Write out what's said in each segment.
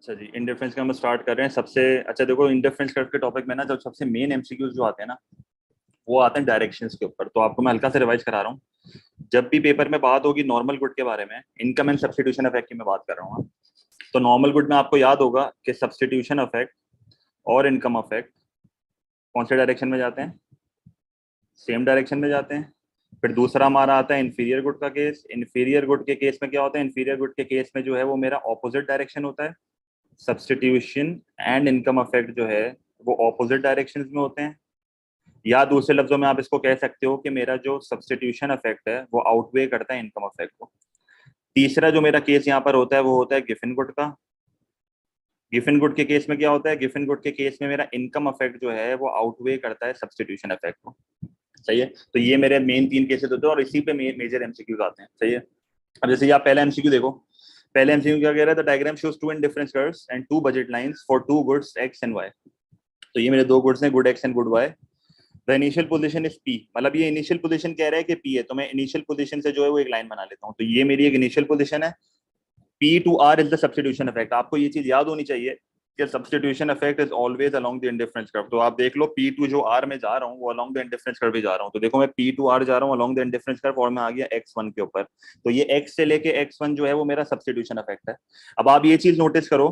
अच्छा जी, इंडिफरेंस का हम स्टार्ट कर रहे हैं सबसे। अच्छा देखो, इंडिफरेंस कर्व के टॉपिक में ना जो सबसे मेन एमसीक्यूज जो आते हैं ना, वो आते हैं डायरेक्शंस के ऊपर। तो आपको मैं हल्का से रिवाइज करा रहा हूँ। जब भी पेपर में बात होगी नॉर्मल गुड के बारे में, इनकम एंड सब्स्टिट्यूशन इफेक्ट की मैं बात कर रहा हूँ। तो नॉर्मल गुड में आपको याद होगा कि सब्स्टिट्यूशन इफेक्ट और इनकम इफेक्ट कौन से डायरेक्शन में जाते हैं? सेम डायरेक्शन में जाते हैं। फिर दूसरा हमारा आता है इन्फीरियर गुड का केस। इन्फीरियर गुड के केस में क्या होता है? इन्फीरियर गुड के केस में जो है वो मेरा ऑपोजिट डायरेक्शन होता है। सब्स्टिट्यूशन एंड इनकम इफेक्ट जो है वो ऑपोजिट डायरेक्शंस में होते हैं। या दूसरे लफ्जों में आप इसको कह सकते हो कि मेरा जो सब्स्टिट्यूशन इफेक्ट है वो आउटवे करता है इनकम इफेक्ट को। तीसरा जो मेरा केस यहाँ पर होता है वो होता है गिफिन गुड का। गिफिन गुड के केस में क्या होता है? गिफिन गुड के केस में मेरा इनकम इफेक्ट जो है वो आउटवे करता है सब्स्टिट्यूशन इफेक्ट को। सही है। तो ये मेरे मेन तीन केसेस होते हैं और इसी पे मेजर एमसीक्यूज आते हैं। सही है। अब जैसे ये आप पहला एमसीक्यू देखो। पहले एमसीक्यू क्या कह रहा है? The diagram shows two indifference curves and two budget lines for two goods X and Y. तो ये मेरे दो गुड्स हैं, good X and good Y. The initial position is P, मतलब ये इनिशियल पोजीशन कह रहा है कि पी है, तो मैं इनिशियल पोजीशन से जो है वो एक लाइन बना लेता हूँ। तो ये मेरी एक इनिशियल पोजीशन है। P to R is the substitution effect. आपको ये चीज याद होनी चाहिए कि substitution effect is always along the indifference curve. तो आप देख लो, पी टू जो आर में जा रहा हूँ वो अलोंग द इंडिफरेंस कर्व भी जा रहा हूँ। तो देखो मैं पी टू आर जा रहा हूँ अलोंग द इंडिफरेंस कर्व और मैं आ गया एक्स वन के ऊपर। तो ये एक्स से लेके एक्स वन जो है वो मेरा सब्स्टिट्यूशन इफेक्ट है। अब आप ये चीज नोटिस करो,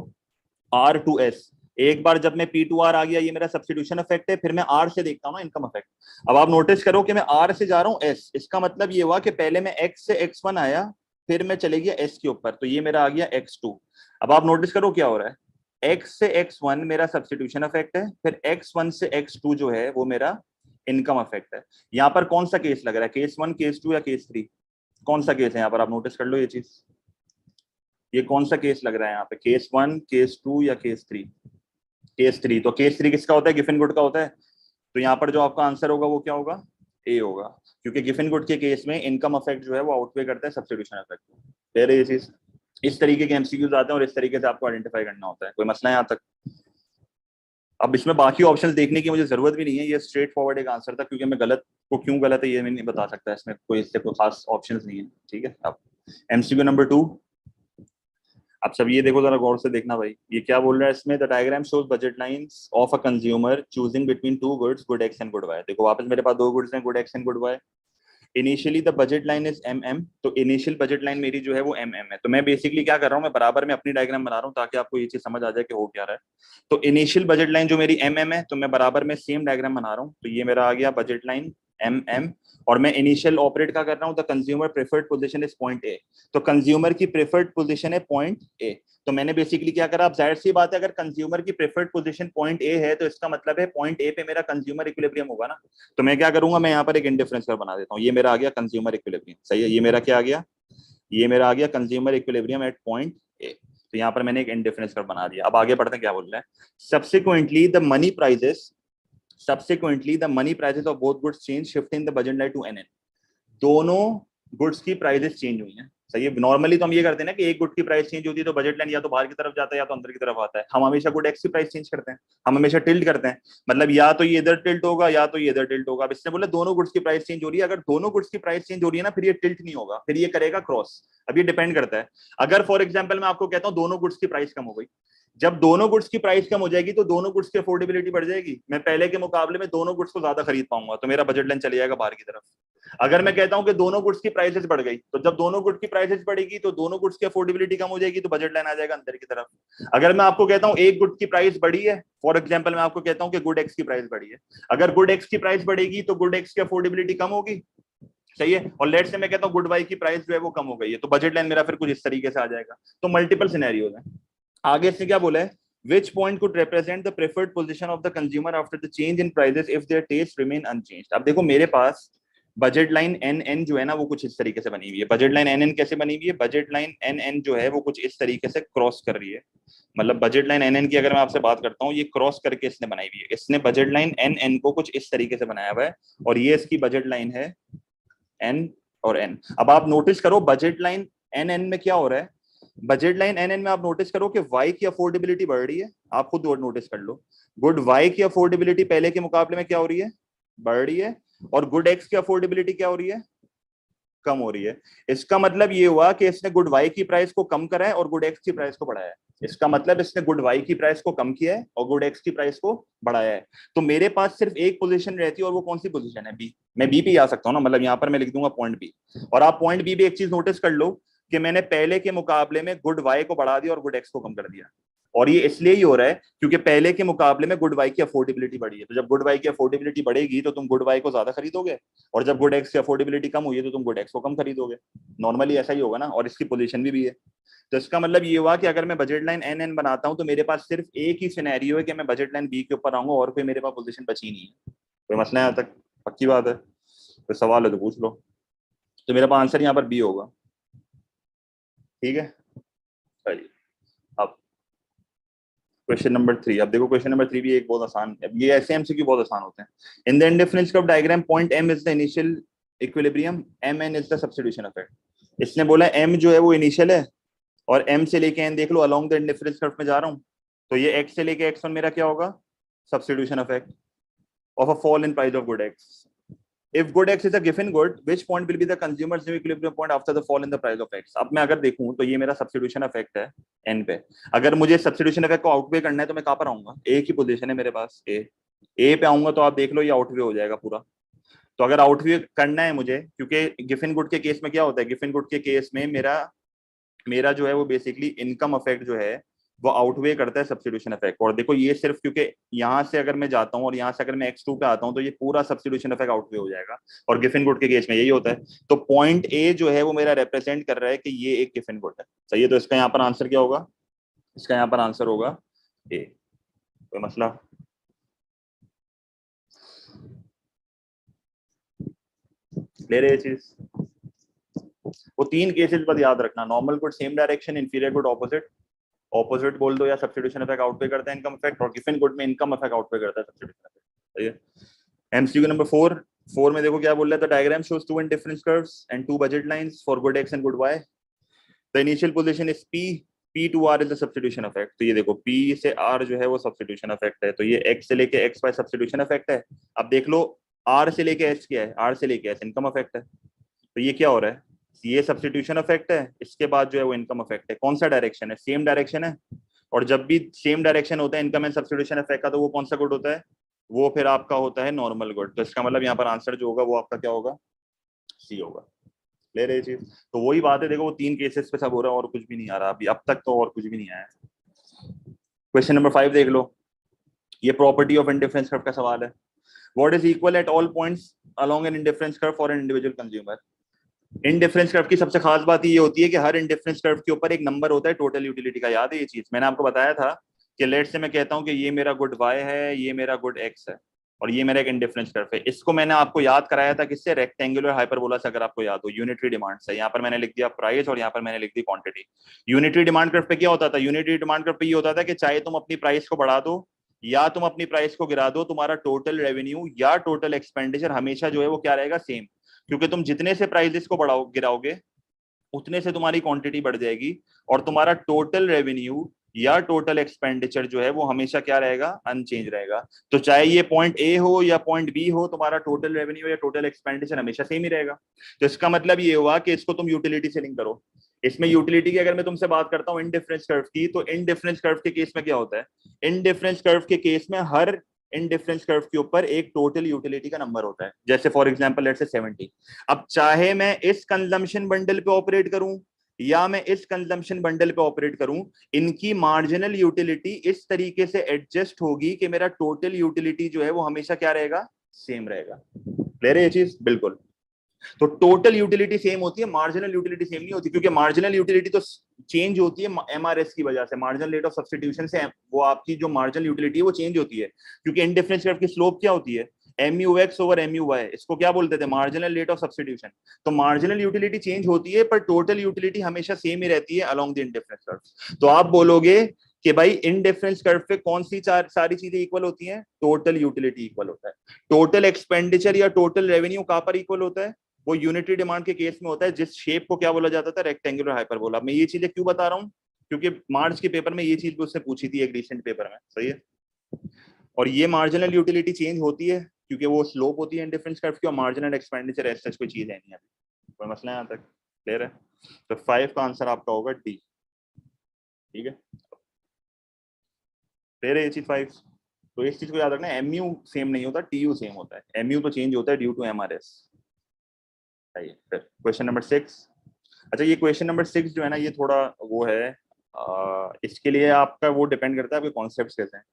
आर टू एस। एक बार जब मैं पी टू आर आ गया, ये मेरा सब्स्टिट्यूशन इफेक्ट है। फिर मैं आर से देखता हूँ ना इनकम इफेक्ट। अब आप नोटिस करो कि मैं आर से जा रहा हूँ एस। इसका मतलब ये हुआ कि पहले मैं एक्स से एक्स वन आया, फिर मैं चले गया एस के ऊपर, तो ये मेरा आ गया एक्स टू। अब आप नोटिस करो क्या हो रहा है। एक्स से एक्स वन मेरा सब्स्टिट्यूशन इफेक्ट है, फिर एक्स वन से एक्स टू जो है वो मेरा इनकम इफेक्ट है। यहाँ पर कौन सा केस लग रहा है? केस वन, केस टू या केस थ्री? कौन सा केस है यहाँ पर? आप नोटिस कर लो ये चीज। ये कौन सा केस लग रहा है यहाँ पे? केस वन, केस टू या केस थ्री? Case three. तो केस थ्री किसका होता है? गिफिन गुड का होता है। तो यहाँ पर जो आपका आंसर होगा वो क्या होगा? ए होगा, क्योंकि गिफिन गुड के केस में इनकम इफेक्ट जो है वो आउटवे करता है सब्स्टिट्यूशन इफेक्ट को। क्लियर है ये चीज? इस तरीके के एमसीक्यूज आते हैं और इस तरीके से आपको आइडेंटिफाई करना होता है। कोई मसला है यहाँ तक? अब इसमें बाकी ऑप्शंस देखने की मुझे जरूरत भी नहीं है, ये स्ट्रेट फॉरवर्ड एक आंसर था, क्योंकि मैं गलत को क्यों गलत है ये मैं नहीं बता सकता। इसमें कोई इससे कोई खास ऑप्शंस नहीं है। ठीक है। अब एमसीक्यू नंबर टू। अब सब ये देखो, जरा गौर से देखना भाई, ये क्या बोल रहा है इसमें? The diagram shows budget lines of a consumer choosing between two goods, good X and good Y. देखो वापस मेरे पास दो गुड्स हैं, good X and good Y. Initially the budget line is M M. तो इनिशियल बजट लाइन मेरी जो है वो एम एम है। तो मैं बेसिकली क्या कर रहा हूँ, मैं बराबर में अपनी डायग्राम बना रहा हूँ ताकि आपको ये चीज समझ आ जाए कि हो क्या रहा है। तो इनिशियल बजट लाइन जो मेरी एम एम है, तो मैं बराबर में सेम डायग्राम बना रहा हूँ। तो ये मेरा आ गया बजट लाइन एम एम। और मैं इनिशियल ऑपरेट का कर रहा हूँ, the consumer preferred position is point A. तो कंज्यूमर की प्रेफर्ड पोजीशन है पॉइंट ए। तो मैंने बेसिकली क्या करा, अब जाहिर सी बात है, अगर कंज्यूमर की प्रेफर्ड पोजीशन पॉइंट ए है तो इसका मतलब है पॉइंट ए पे मेरा कंज्यूमर इक्विलिब्रियम होगा ना। तो मैं क्या करूंगा, मैं यहाँ पर एक इंडिफरेंस कर्व बना देता हूँ। ये मेरा आ गया कंज्यूमर इक्विलिब्रियम। सही है। ये मेरा क्या आ गया? ये मेरा आ गया consumer equilibrium at point A. तो यहाँ पर मैंने एक इंडिफरेंस कर्व बना दिया। अब आगे बढ़ते हैं, क्या बोल रहे हैं? Subsequently the money prices subsequently the money prices of both goods change shifting the budget line to NN। दोनों गुड्स की प्राइसेस चेंज हुई हैं। सही है। नॉर्मली तो हम ये करते हैं ना कि एक गुड की प्राइस चेंज होती है तो बजट लाइन या तो बाहर की तरफ जाता है या तो अंदर की तरफ आता है। हम हमेशा गुड एक्स की प्राइस चेंज करते हैं, हम हमेशा टिल्ट करते हैं। मतलब या तो ये इधर टिल्ट होगा या तो ये इधर टिल्ट होगा। अब इसने बोला दोनों गुड्स की प्राइस चेंज हो रही है। अगर दोनों गुड्स की प्राइस चेंज हो रही है ना, फिर ये टिल्ट नहीं होगा, फिर ये करेगा क्रॉस। अब ये डिपेंड करता है। अगर फॉर एग्जाम्पल मैं आपको कहता हूँ दोनों गुड्स की प्राइस कम हो गई, जब दोनों गुड्स की प्राइस कम हो जाएगी तो दोनों गुड्स की अफोर्डेबिलिटी बढ़ जाएगी। मैं पहले के मुकाबले में दोनों गुड्स को ज्यादा खरीद पाऊंगा, तो मेरा बजट लाइन चले जाएगा बाहर की तरफ। अगर मैं कहता हूं कि दोनों गुड्स की प्राइसेस बढ़ गई, तो जब दोनों गुड्स की प्राइसेस बढ़ेगी तो दोनों गुड्स की अफोर्डेबिलिटी कम हो जाएगी, तो बजट लाइन आ जाएगा अंदर की तरफ। अगर मैं आपको कहता हूं एक गुड की प्राइस बढ़ी है, फॉर एग्जांपल मैं आपको कहता हूं कि गुड एक्स की प्राइस बढ़ी है, अगर गुड एक्स की प्राइस बढ़ेगी तो गुड एक्स की अफोर्डेबिलिटी कम होगी। सही है। और लेट से मैं कहता हूं गुड वाई की प्राइस जो है वो कम हो गई है, तो बजट लाइन मेरा फिर कुछ इस तरीके से आ जाएगा। तो मल्टीपल सिनेरियोज हैं। आगे इसने क्या बोला है? Which point could represent the preferred position of the consumer after the change in prices if their tastes remain unchanged? अब देखो मेरे पास बजट लाइन एन एन जो है ना वो कुछ इस तरीके से बनी हुई है। बजट लाइन एन एन कैसे बनी हुई है? बजट लाइन एन एन जो है वो कुछ इस तरीके से क्रॉस कर रही है। मतलब बजट लाइन एन एन की अगर मैं आपसे बात करता हूँ, ये क्रॉस करके इसने बनाई हुई है। इसने बजट लाइन एन एन को कुछ इस तरीके से बनाया हुआ है और ये इसकी बजट लाइन है एन और एन। अब आप नोटिस करो बजट लाइन एन एन में क्या हो रहा है। बजट लाइन एन एन में आप नोटिस करो कि वाई की अफोर्डेबिलिटी बढ़ रही है। आप खुद नोटिस कर लो, गुड वाई की अफोर्डेबिलिटी पहले के मुकाबले में क्या हो रही है? बढ़ रही है। और गुड एक्स की अफोर्डेबिलिटी क्या हो रही है? कम हो रही है। इसका मतलब ये हुआ कि इसने गुड वाई की प्राइस को कम करा है और गुड एक्स की प्राइस को बढ़ाया है। इसका मतलब इसने गुड वाई की प्राइस को कम किया है और गुड एक्स की प्राइस को बढ़ाया है। तो मेरे पास सिर्फ एक पोजीशन रहती है और वो कौन सी पोजीशन है? बी। मैं बी पे आ सकता हूँ ना, मतलब यहाँ पर मैं लिख दूंगा पॉइंट बी। और आप पॉइंट बी पे एक चीज नोटिस कर लो कि मैंने पहले के मुकाबले में गुड वाई को बढ़ा दिया और गुड एक्स को कम कर दिया। और ये इसलिए ही हो रहा है क्योंकि पहले के मुकाबले में गुड वाई की अफोर्डेबिलिटी बढ़ी है। तो जब गुड वाई की अफोर्डेबिलिटी बढ़ेगी तो तुम गुड वाई को ज्यादा खरीदोगे, और जब गुड एक्स की अफोर्डेबिलिटी कम हुई है तो तुम गुड एक्स को कम खरीदोगे। नॉर्मली ऐसा ही होगा ना, और इसकी पोजीशन भी है। तो इसका मतलब ये हुआ कि अगर मैं बजट लाइन एन एन बनाता हूं तो मेरे पास सिर्फ एक ही सिनेरियो है कि मैं बजट लाइन बी के ऊपर आऊंगा, और कोई मेरे पास पोजीशन बची नहीं है। कोई मसला यहाँ तक? पक्की बात है? कोई सवाल है तो पूछ लो। तो मेरा आंसर यहाँ पर बी होगा। ठीक है, चलिए अब क्वेश्चन नंबर 3। अब देखो क्वेश्चन नंबर 3 भी एक बहुत आसान, ये ऐसे एमसीक्यू बहुत आसान होते हैं। In the indifference curve diagram point M is the initial equilibrium, M N is the substitution effect. इसने बोला एम जो है वो इनिशियल है, और एम से लेके एन देख लो अलोंग द इंडिफरेंस कर्व में जा रहा हूं, तो ये एक्स से लेके एक्स वन मेरा क्या होगा? Substitution effect of a fall in price of good x. If good X is a given good, which point will be the consumer's new equilibrium point after the fall in the price of X? अब मैं अगर देखूं तो ये मेरा substitution effect है N पे। अगर मुझे सब्स्टिट्यूशन इफेक्ट को आउटवे करना है तो मैं कहां पर आऊंगा? ए की पोजीशन है मेरे पास, ए पे आऊंगा तो आप देख लो ये आउटवे हो जाएगा पूरा। तो अगर आउटवे करना है मुझे, क्योंकि गिफिन गुड के केस में क्या होता है, गिफिन गुड के केस में मेरा मेरा जो है वो बेसिकली इनकम इफेक्ट जो है वो आउटवे करता है सब्स्टिट्यूशन इफेक्ट। और देखो ये सिर्फ क्योंकि यहाँ से अगर मैं जाता हूँ और यहाँ से अगर मैं x2 पे आता हूँ तो ये पूरा सब्स्टिट्यूशन इफेक्ट आउटवे हो जाएगा, और गिफिन गुड के केस में यही होता है। तो पॉइंट ए जो है वो मेरा रिप्रेजेंट कर रहा है कि ये एक गिफिन गुड है। सही है, तो इसका यहाँ पर आंसर क्या होगा? इसका यहाँ पर आंसर होगा ए। कोई मसला? ले रहे चीज? वो 3 केसेस बस याद रखना, normal good same direction, inferior good opposite, opposite बोल दो, या सब्स्टिट्यूशन इफेक्ट आउटवे करता है इनकम इफेक्ट, और गिफिन गुड में इनकम इफेक्ट आउटवे करता है सब्स्टिट्यूशन इफेक्ट। सही है। एमसीक्यू नंबर 4 में देखो क्या बोल रहा है, the diagram shows two indifference curves and two budget lines for good X and good Y. The initial position is P, P to R is the substitution effect. तो ये देखो पी से आर जो है वो सब्स्टिट्यूशन इफेक्ट है, तो ये एक्स से लेके एक्स वाई सब्स्टिट्यूशन इफेक्ट है। अब देख लो आर से लेके एस क्या है? आर से लेके एस इनकम इफेक्ट है। तो ये क्या हो रहा है? ये सब्स्टिट्यूशन इफेक्ट है, इसके बाद जो है वो इनकम इफेक्ट है। कौन सा डायरेक्शन है? सेम डायरेक्शन है। और जब भी सेम डायरेक्शन होता है इनकम एंड सब्स्टिट्यूशन इफेक्ट का, तो वो कौन सा गुड होता है? वो फिर आपका होता है नॉर्मल गुड। तो इसका मतलब यहाँ पर आंसर जो होगा वो आपका क्या होगा? सी होगा। ले रहे चीज? तो वही बात है, देखो वो 3 केसेस पे सब हो रहा है और कुछ भी नहीं आ रहा अभी, अब तक तो और कुछ भी नहीं आया। क्वेश्चन नंबर 5 देख लो, ये प्रॉपर्टी ऑफ इंडिफरेंस कर्व का सवाल है। What is equal at all points along an indifference curve for an individual consumer. Indifference curve की सबसे खास बात ये होती है कि हर इंडिफरेंस कर्व के ऊपर एक नंबर होता है टोटल यूटिलिटी का। याद है ये चीज? मैंने आपको बताया था कि लेट से मैं कहता हूं कि ये मेरा गुड वाई है, ये मेरा गुड एक्स है, और ये मेरा एक इंडिफरेंस कर्व है। इसको मैंने आपको याद कराया था किससे? रेक्टेंगुलर हाइपरबोला से, अगर आपको याद हो, यूनिटरी डिमांड से। यहाँ पर मैंने लिख दिया प्राइस और यहाँ पर मैंने लिख दी क्वांटिटी। यूनिटरी डिमांड कर्व पे क्या होता था? यूनिटरी डिमांड कर्व पे ये होता था कि चाहे तुम अपनी प्राइस को बढ़ा दो या तुम अपनी प्राइस को गिरा दो, तुम्हारा टोटल रेवेन्यू या टोटल एक्सपेंडिचर हमेशा जो है वो क्या रहेगा? सेम। क्योंकि तुम जितने से प्राइसेस को बढ़ाओ गिराओगे उतने से तुम्हारी क्वांटिटी बढ़ जाएगी, और तुम्हारा टोटल रेवेन्यू या टोटल एक्सपेंडिचर जो है वो हमेशा क्या रहेगा? अनचेंज रहेगा। तो चाहे ये पॉइंट ए हो या पॉइंट बी हो, तुम्हारा टोटल रेवेन्यू या टोटल एक्सपेंडिचर हमेशा सेम ही रहेगा। तो इसका मतलब ये हुआ कि इसको तुम यूटिलिटी से लिंक करो। इसमें यूटिलिटी की अगर मैं तुमसे बात करता हूँ इनडिफरेंस कर्व की, तो इनडिफरेंस कर्व के केस में क्या होता है? इनडिफरेंस कर्व के केस में हर इनडिफरेंस कर्व के ऊपर एक टोटल यूटिलिटी का नंबर होता है। जैसे फॉर एग्जांपल लेट्स से 70। अब चाहे मैं इस कंजम्पशन बंडल पे ऑपरेट करूं या मैं इस कंजम्पशन बंडल पे ऑपरेट करूं, इनकी मार्जिनल यूटिलिटी इस तरीके से एडजस्ट होगी कि मेरा टोटल यूटिलिटी जो है वो हमेशा क्या रहेगा? सेम रहेगा। ले रहे ये चीज? बिल्कुल। तो टोटल यूटिलिटी सेम होती है, मार्जिनल यूटिलिटी सेम नहीं होती, क्योंकि मार्जिनल यूटिलिटी तो चेंज होती है एमआरएस की वजह से, मार्जिनल रेट ऑफ सब्स्टिट्यूशन से। वो आपकी जो मार्जिनल यूटिलिटी है वो चेंज होती है, क्योंकि इंडिफरेंस कर्व की स्लोप क्या होती है? MUX over MUY। इसको क्या बोलते थे? Marginal rate of substitution. तो मार्जिनल यूटिलिटी चेंज होती है पर टोटल यूटिलिटी हमेशा सेम ही रहती है अलोंग द इंडिफरेंस कर्व। तो आप बोलोगे कि भाई इंडिफरेंस कर्व पे कौन सी सारी चीजें इक्वल होती हैं? टोटल यूटिलिटी इक्वल होता है। टोटल एक्सपेंडिचर या टोटल रेवेन्यू कहां पर इक्वल होता है? वो यूनिटरी डिमांड के केस में होता है, जिस शेप को क्या बोला जाता था? Rectangular hyperbola. मैं ये चीजें क्यों बता रहा हूँ? क्योंकि मार्च के पेपर में ये चीज भी उससे पूछी थी एक रिसेंट पेपर में। सही है। और ये मार्जिनल यूटिलिटी चेंज होती है क्योंकि वो स्लोप होती है इंडिफरेंस कर्व की, और मार्जिनल एक्सपेंडिचर ऐसा कोई चीज है नहीं अभी। कोई मसला यहाँ तक क्लियर है? तो 5 का आंसर आपका होगा डी। ठीक है, क्लियर है ये चीज 5? तो इस चीज को याद रखना, एमयू सेम नहीं होता, टीयू सेम होता है। एमयू तो चेंज होता है ड्यू टू एमआरएस। सही, फिर क्वेश्चन नंबर 6। अच्छा, ये क्वेश्चन नंबर 6 जो है ना, ये थोड़ा वो है, इसके लिए आपका वो डिपेंड करता है आपके कॉन्सेप्ट्स कैसे हैं,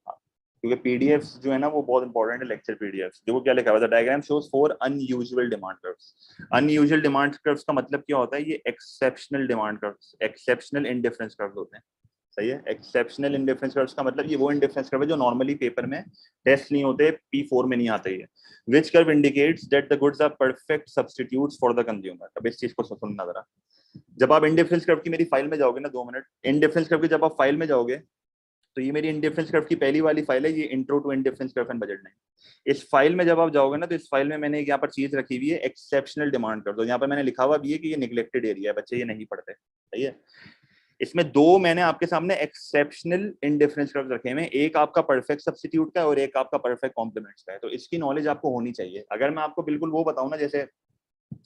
क्योंकि पीडीएफ्स जो है ना वो बहुत इंपॉर्टेंट है। लेक्चर पीडीएफ्स देखो क्या लिखा हुआ है, diagram shows 4 unusual demand curves. Unusual demand curves का मतलब क्या होता है, ये exceptional demand curves, exceptional indifference curves होते हैं। सही है, एक्सेप्शनल इंडिफरेंस कर्व्स का मतलब ये वो इंडिफरेंस कर्व है जो नॉर्मली पेपर में टेस्ट नहीं होते, P4 में नहीं आते है। Which curve indicates that the goods are perfect substitutes for the consumer. अब इस चीज को सुनना जरा, जब आप इंडिफरेंस कर्व की मेरी फाइल में जाओगे ना, 2 मिनट, इंडिफरेंस कर्व की जब आप फाइल में जाओगे तो ये मेरी इंडिफरेंस कर्व की पहली वाली फाइल है, ये intro to indifference curve and budget line. इस फाइल में जब आप जाओगे ना, तो इस फाइल में मैंने यहाँ पर चीज रखी हुई है एक्सेप्शनल डिमांड कर्व। तो यहाँ पर मैंने लिखा हुआ भी है कि ये निगलेक्टेड एरिया है, बच्चे ये नहीं पढ़ते। सही है, इसमें 2 मैंने आपके सामने एक्सेप्शनल इंडिफरेंस कर्व रखे हुए हैं, एक आपका परफेक्ट सब्स्टिट्यूट का है और एक आपका परफेक्ट कॉम्प्लीमेंट्स का है। तो इसकी नॉलेज आपको होनी चाहिए। अगर मैं आपको बिल्कुल वो बताऊं ना, जैसे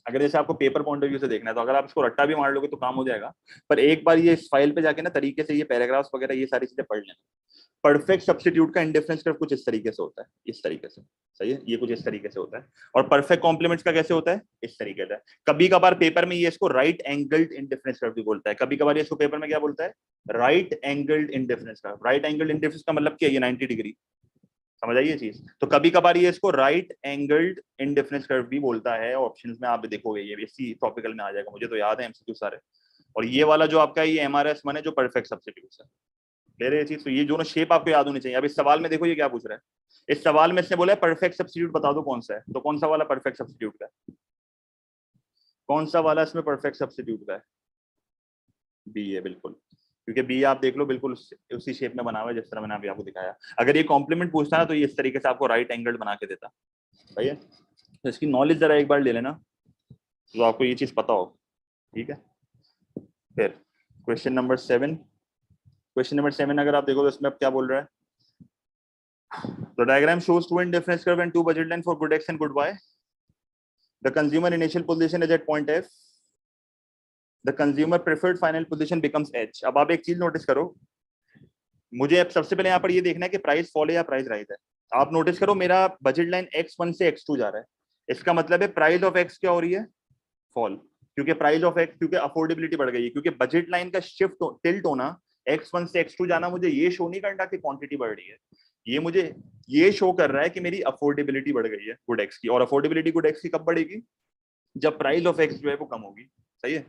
अगर जैसे आपको पेपर पॉइंट ऑफ व्यू से देखना है, तो अगर आप इसको रट्टा भी मार लोगे तो काम हो जाएगा। पर एक बार ये इस फाइल पे जाके ना तरीके से ये पैराग्राफ्स वगैरह ये सारी चीजें पढ़ लेना। परफेक्ट सब्स्टिट्यूट का इंडिफरेंस कर्व कुछ इस तरीके से होता है, इस तरीके से। सही है, ये कुछ इस तरीके से होता है। और परफेक्ट कॉम्प्लीमेंट्स का कैसे होता है, इस तरीके से। कभी कभार पेपर में ये इसको राइट एंगल्ड इंडिफरेंस कर्व भी बोलता है, कभी कभार ये इसको पेपर में क्या बोलता है, right angled indifference curve. Right angled indifference का मतलब क्या है, ये 90 डिग्री। समझ आई ये चीज? तो कभी कभार ये इसको राइट एंगल्ड इंडिफरेंस कर्व भी बोलता है। ऑप्शंस में आप देखोगे ये इसी टॉपिकल में आ जाएगा, मुझे तो याद है एमसीक्यू सारे। और ये वाला जो आपका ये एमआरएस वन है जो परफेक्ट सब्स्टिट्यूट है, ले रहे चीज। तो ये दोनों शेप आपको याद होनी चाहिए। अब इस सवाल में देखो ये क्या पूछ रहा है, इस सवाल में इसने बोला है परफेक्ट सब्स्टिट्यूट बता दो कौन सा है। तो कौन सा वाला परफेक्ट सब्स्टिट्यूट का है, कौन सा वाला इसमें परफेक्ट सब्स्टिट्यूट का है? बी है बिल्कुल, क्योंकि बी आप देख लो बिल्कुल उसी शेप में बना हुआ है जिस तरह मैंने अभी आपको दिखाया। अगर ये कॉम्प्लीमेंट पूछता ना तो ये इस तरीके से आपको राइट एंगल बना के देता। सही है, तो इसकी नॉलेज जरा एक बार ले लेना तो आपको ये चीज पता हो। ठीक है, फिर क्वेश्चन नंबर 7। क्वेश्चन नंबर 7 अगर आप देखो तो इसमें अब क्या बोल रहा है, तो diagram shows 2 indifference curve and 2 budget line for good X and good Y. The consumer initial position is at point F, the consumer preferred final position becomes H. अब आप एक चीज नोटिस करो, मुझे अब सबसे पहले यहाँ पर ये देखना है कि प्राइस फॉल है या प्राइस राइज है। आप नोटिस करो मेरा बजट लाइन x1 से x2 जा रहा है, इसका मतलब है प्राइस ऑफ x क्या हो रही है, फॉल। क्योंकि प्राइस ऑफ x, क्योंकि अफोर्डेबिलिटी बढ़ गई है, क्योंकि बजट लाइन का शिफ्ट टिल्ट होना, x1 से x2 जाना, मुझे ये शो नहीं करना कि क्वांटिटी बढ़ रही है, ये मुझे ये शो कर रहा है कि मेरी अफोर्डेबिलिटी बढ़ गई है गुड एक्स की। और अफोर्डेबिलिटी गुड एक्स की कब बढ़ेगी, जब प्राइस ऑफ एक्स जो है वो कम होगी। सही है।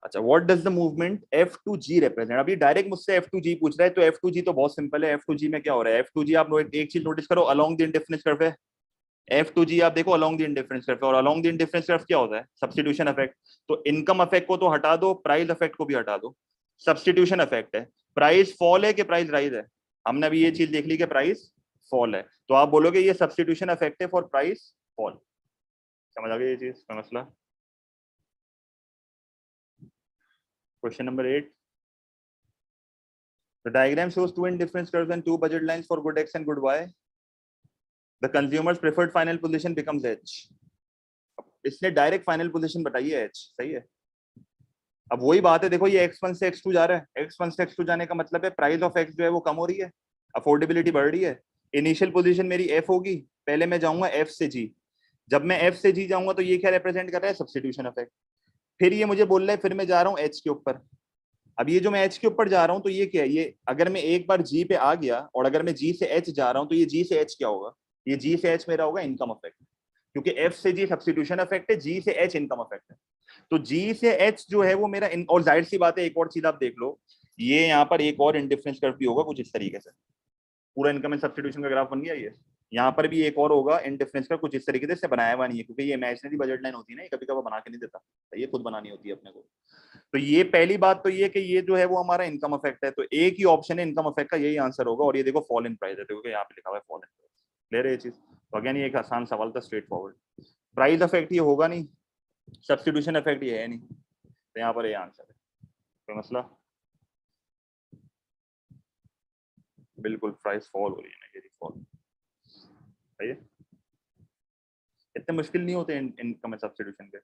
अच्छा, what does the movement F2G represent. अभी डायरेक्ट मुझसे F2G पूछ रहा है, तो F2G तो बहुत सिंपल है। F2G में क्या हो रहा है, F2G आप एक चीज नोटिस करो, अलोंग द इंडिफरेंस कर्व है। F2G आप देखो अलोंग द इंडिफरेंस कर्व, और अलोंग द इंडिफरेंस कर्व क्या होता है, सब्स्टिट्यूशन इफेक्ट। तो इनकम इफेक्ट को तो हटा दो, प्राइस इफेक्ट को भी हटा दो, सब्स्टिट्यूशन इफेक्ट है। प्राइस फॉल है कि प्राइस राइज है, हमने अभी ये चीज देख ली कि प्राइस फॉल है, तो आप बोलोगे ये सब्स्टिट्यूशन इफेक्ट है फॉर प्राइस फॉल। समझ आ गई ये चीज का मसला? Question number 8। The diagram shows 2 indifference curves and 2 budget lines for good x and good y. The consumer's preferred final position becomes h. इसने डायरेक्ट फाइनल पोजीशन बताई है h। सही है, अब वही बात है, देखो ये x1 से x2 जा रहा है, x1 से x2 जाने का मतलब है प्राइस ऑफ x जो है वो कम हो रही है, अफोर्डेबिलिटी बढ़ रही है। इनिशियल पोजीशन मेरी f होगी, पहले मैं जाऊंगा f से g, जब मैं f से g जाऊंगा तो ये क्या रिप्रेजेंट कर रहा है, सब्स्टिट्यूशन इफेक्ट। फिर ये मुझे बोल रहा है फिर मैं जा रहा हूँ h के ऊपर। अब ये जो मैं एच के ऊपर जा रहा हूं तो ये क्या है, ये अगर मैं एक बार जी पे आ गया और अगर मैं जी से एच जा रहा हूं तो ये जी से एच क्या होगा, ये जी से एच मेरा होगा इनकम इफेक्ट, क्योंकि एफ से जी सब्स्टिट्यूशन इफेक्ट है, जी से एच इनकम इफेक्ट है। तो जी से एच जो है वो मेरा और जाहिर सी बात है एक और चीज आप देख लो, ये यहाँ पर एक और इंडिफरेंस कर्व भी होगा कुछ इस तरीके से, पूरा इनकम एंड सब्स्टिट्यूशन का ग्राफ बन गया ये। यहाँ पर भी एक और होगा इंडिफरेंस का कुछ इस तरीके से, इससे बनाया हुआ नहीं है क्योंकि ये इमेजिनरी बजट लाइन होती है ना, ये कभी कभी बना के नहीं देता, ये खुद बनानी होती है अपने को। तो ये पहली बात तो ये कि ये जो है वो हमारा इनकम इफेक्ट है, तो एक ही ऑप्शन है इनकम इफेक्ट का, यही आंसर होगा। और ये देखो फॉल इन प्राइस है, देखो यहाँ पे लिखा हुआ है फॉल इन प्राइस, ले रहे ये चीज। तो अगेन ये एक आसान सवाल था, स्ट्रेट फॉरवर्ड। प्राइस इफेक्ट ये होगा नहीं, सब्स्टिट्यूशन इफेक्ट ये है नहीं, तो यहाँ पर ये आंसर है। कोई मसला? बिल्कुल प्राइस फॉल हो रही है ना, ये फॉल। सही है, इतने मुश्किल नहीं होते इनकम एंड सब्स्टिट्यूशन के।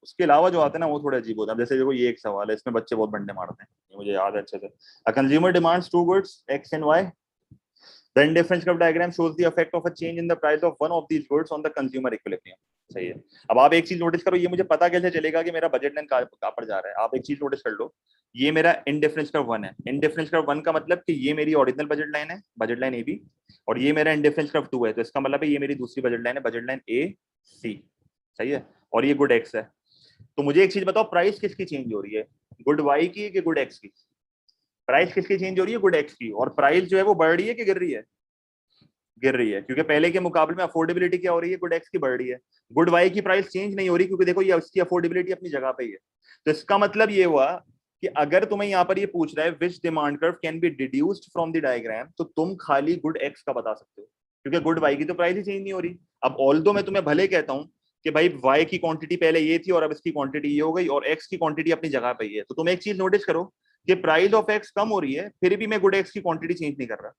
उसके अलावा जो आते हैं ना वो थोड़े अजीब होते हैं। जैसे देखो ये एक सवाल है, इसमें बच्चे बहुत बंडे मारते हैं, ये मुझे याद है अच्छे से। A consumer demands two goods X and Y, the indifference curve diagram shows the effect of a change in the price of one of these goods on the consumer equilibrium. सही है। अब आप एक चीज नोटिस करो, ये मुझे पता कैसे चलेगा कि मेरा बजट लाइन कहाँ पर जा रहा है। आप एक चीज नोटिस कर लो, ये मेरा इंडिफरेंस कर्व 1 है। इंडिफरेंस कर्व 1 का मतलब कि ये मेरी ओरिजिनल बजट लाइन है, बजट लाइन ए बी, और ये मेरा इंडिफरेंस कर्व 2 है, तो इसका मतलब है ये मेरी दूसरी बजट लाइन है, बजट लाइन ए सी। सही है। और ये गुड एक्स है। तो मुझे एक चीज बताओ, प्राइस किसकी चेंज हो रही है, गुड वाई की कि गुड एक्स की? प्राइस किसकी चेंज हो रही है, गुड एक्स की। और प्राइस जो है वो बढ़ रही है कि गिर रही है? गिर रही है, क्योंकि पहले के मुकाबले में अफोर्डेबिलिटी क्या हो रही है, गुड एक्स की बढ़ रही है। गुड वाई की प्राइस चेंज नहीं हो रही, क्योंकि देखो ये उसकी अफोर्डेबिलिटी अपनी जगह पे ही है। तो इसका मतलब ये हुआ कि अगर तुम्हें यहाँ पर ये पूछ रहा है which demand curve can be deduced from the diagram, तो तुम खाली गुड एक्स का बता सकते हो, क्योंकि गुड वाई की तो प्राइस ही चेंज नहीं हो रही। अब ऑल्दो मैं तुम्हें भले कहता हूँ कि भाई वाई की क्वांटिटी पहले ये थी और अब इसकी क्वांटिटी ये हो गई, और एक्स की क्वांटिटी अपनी जगह पे ही है, तो तुम एक चीज नोटिस करो कि प्राइस ऑफ एक्स कम हो रही है, फिर भी मैं गुड एक्स की क्वांटिटी चेंज नहीं कर रहा।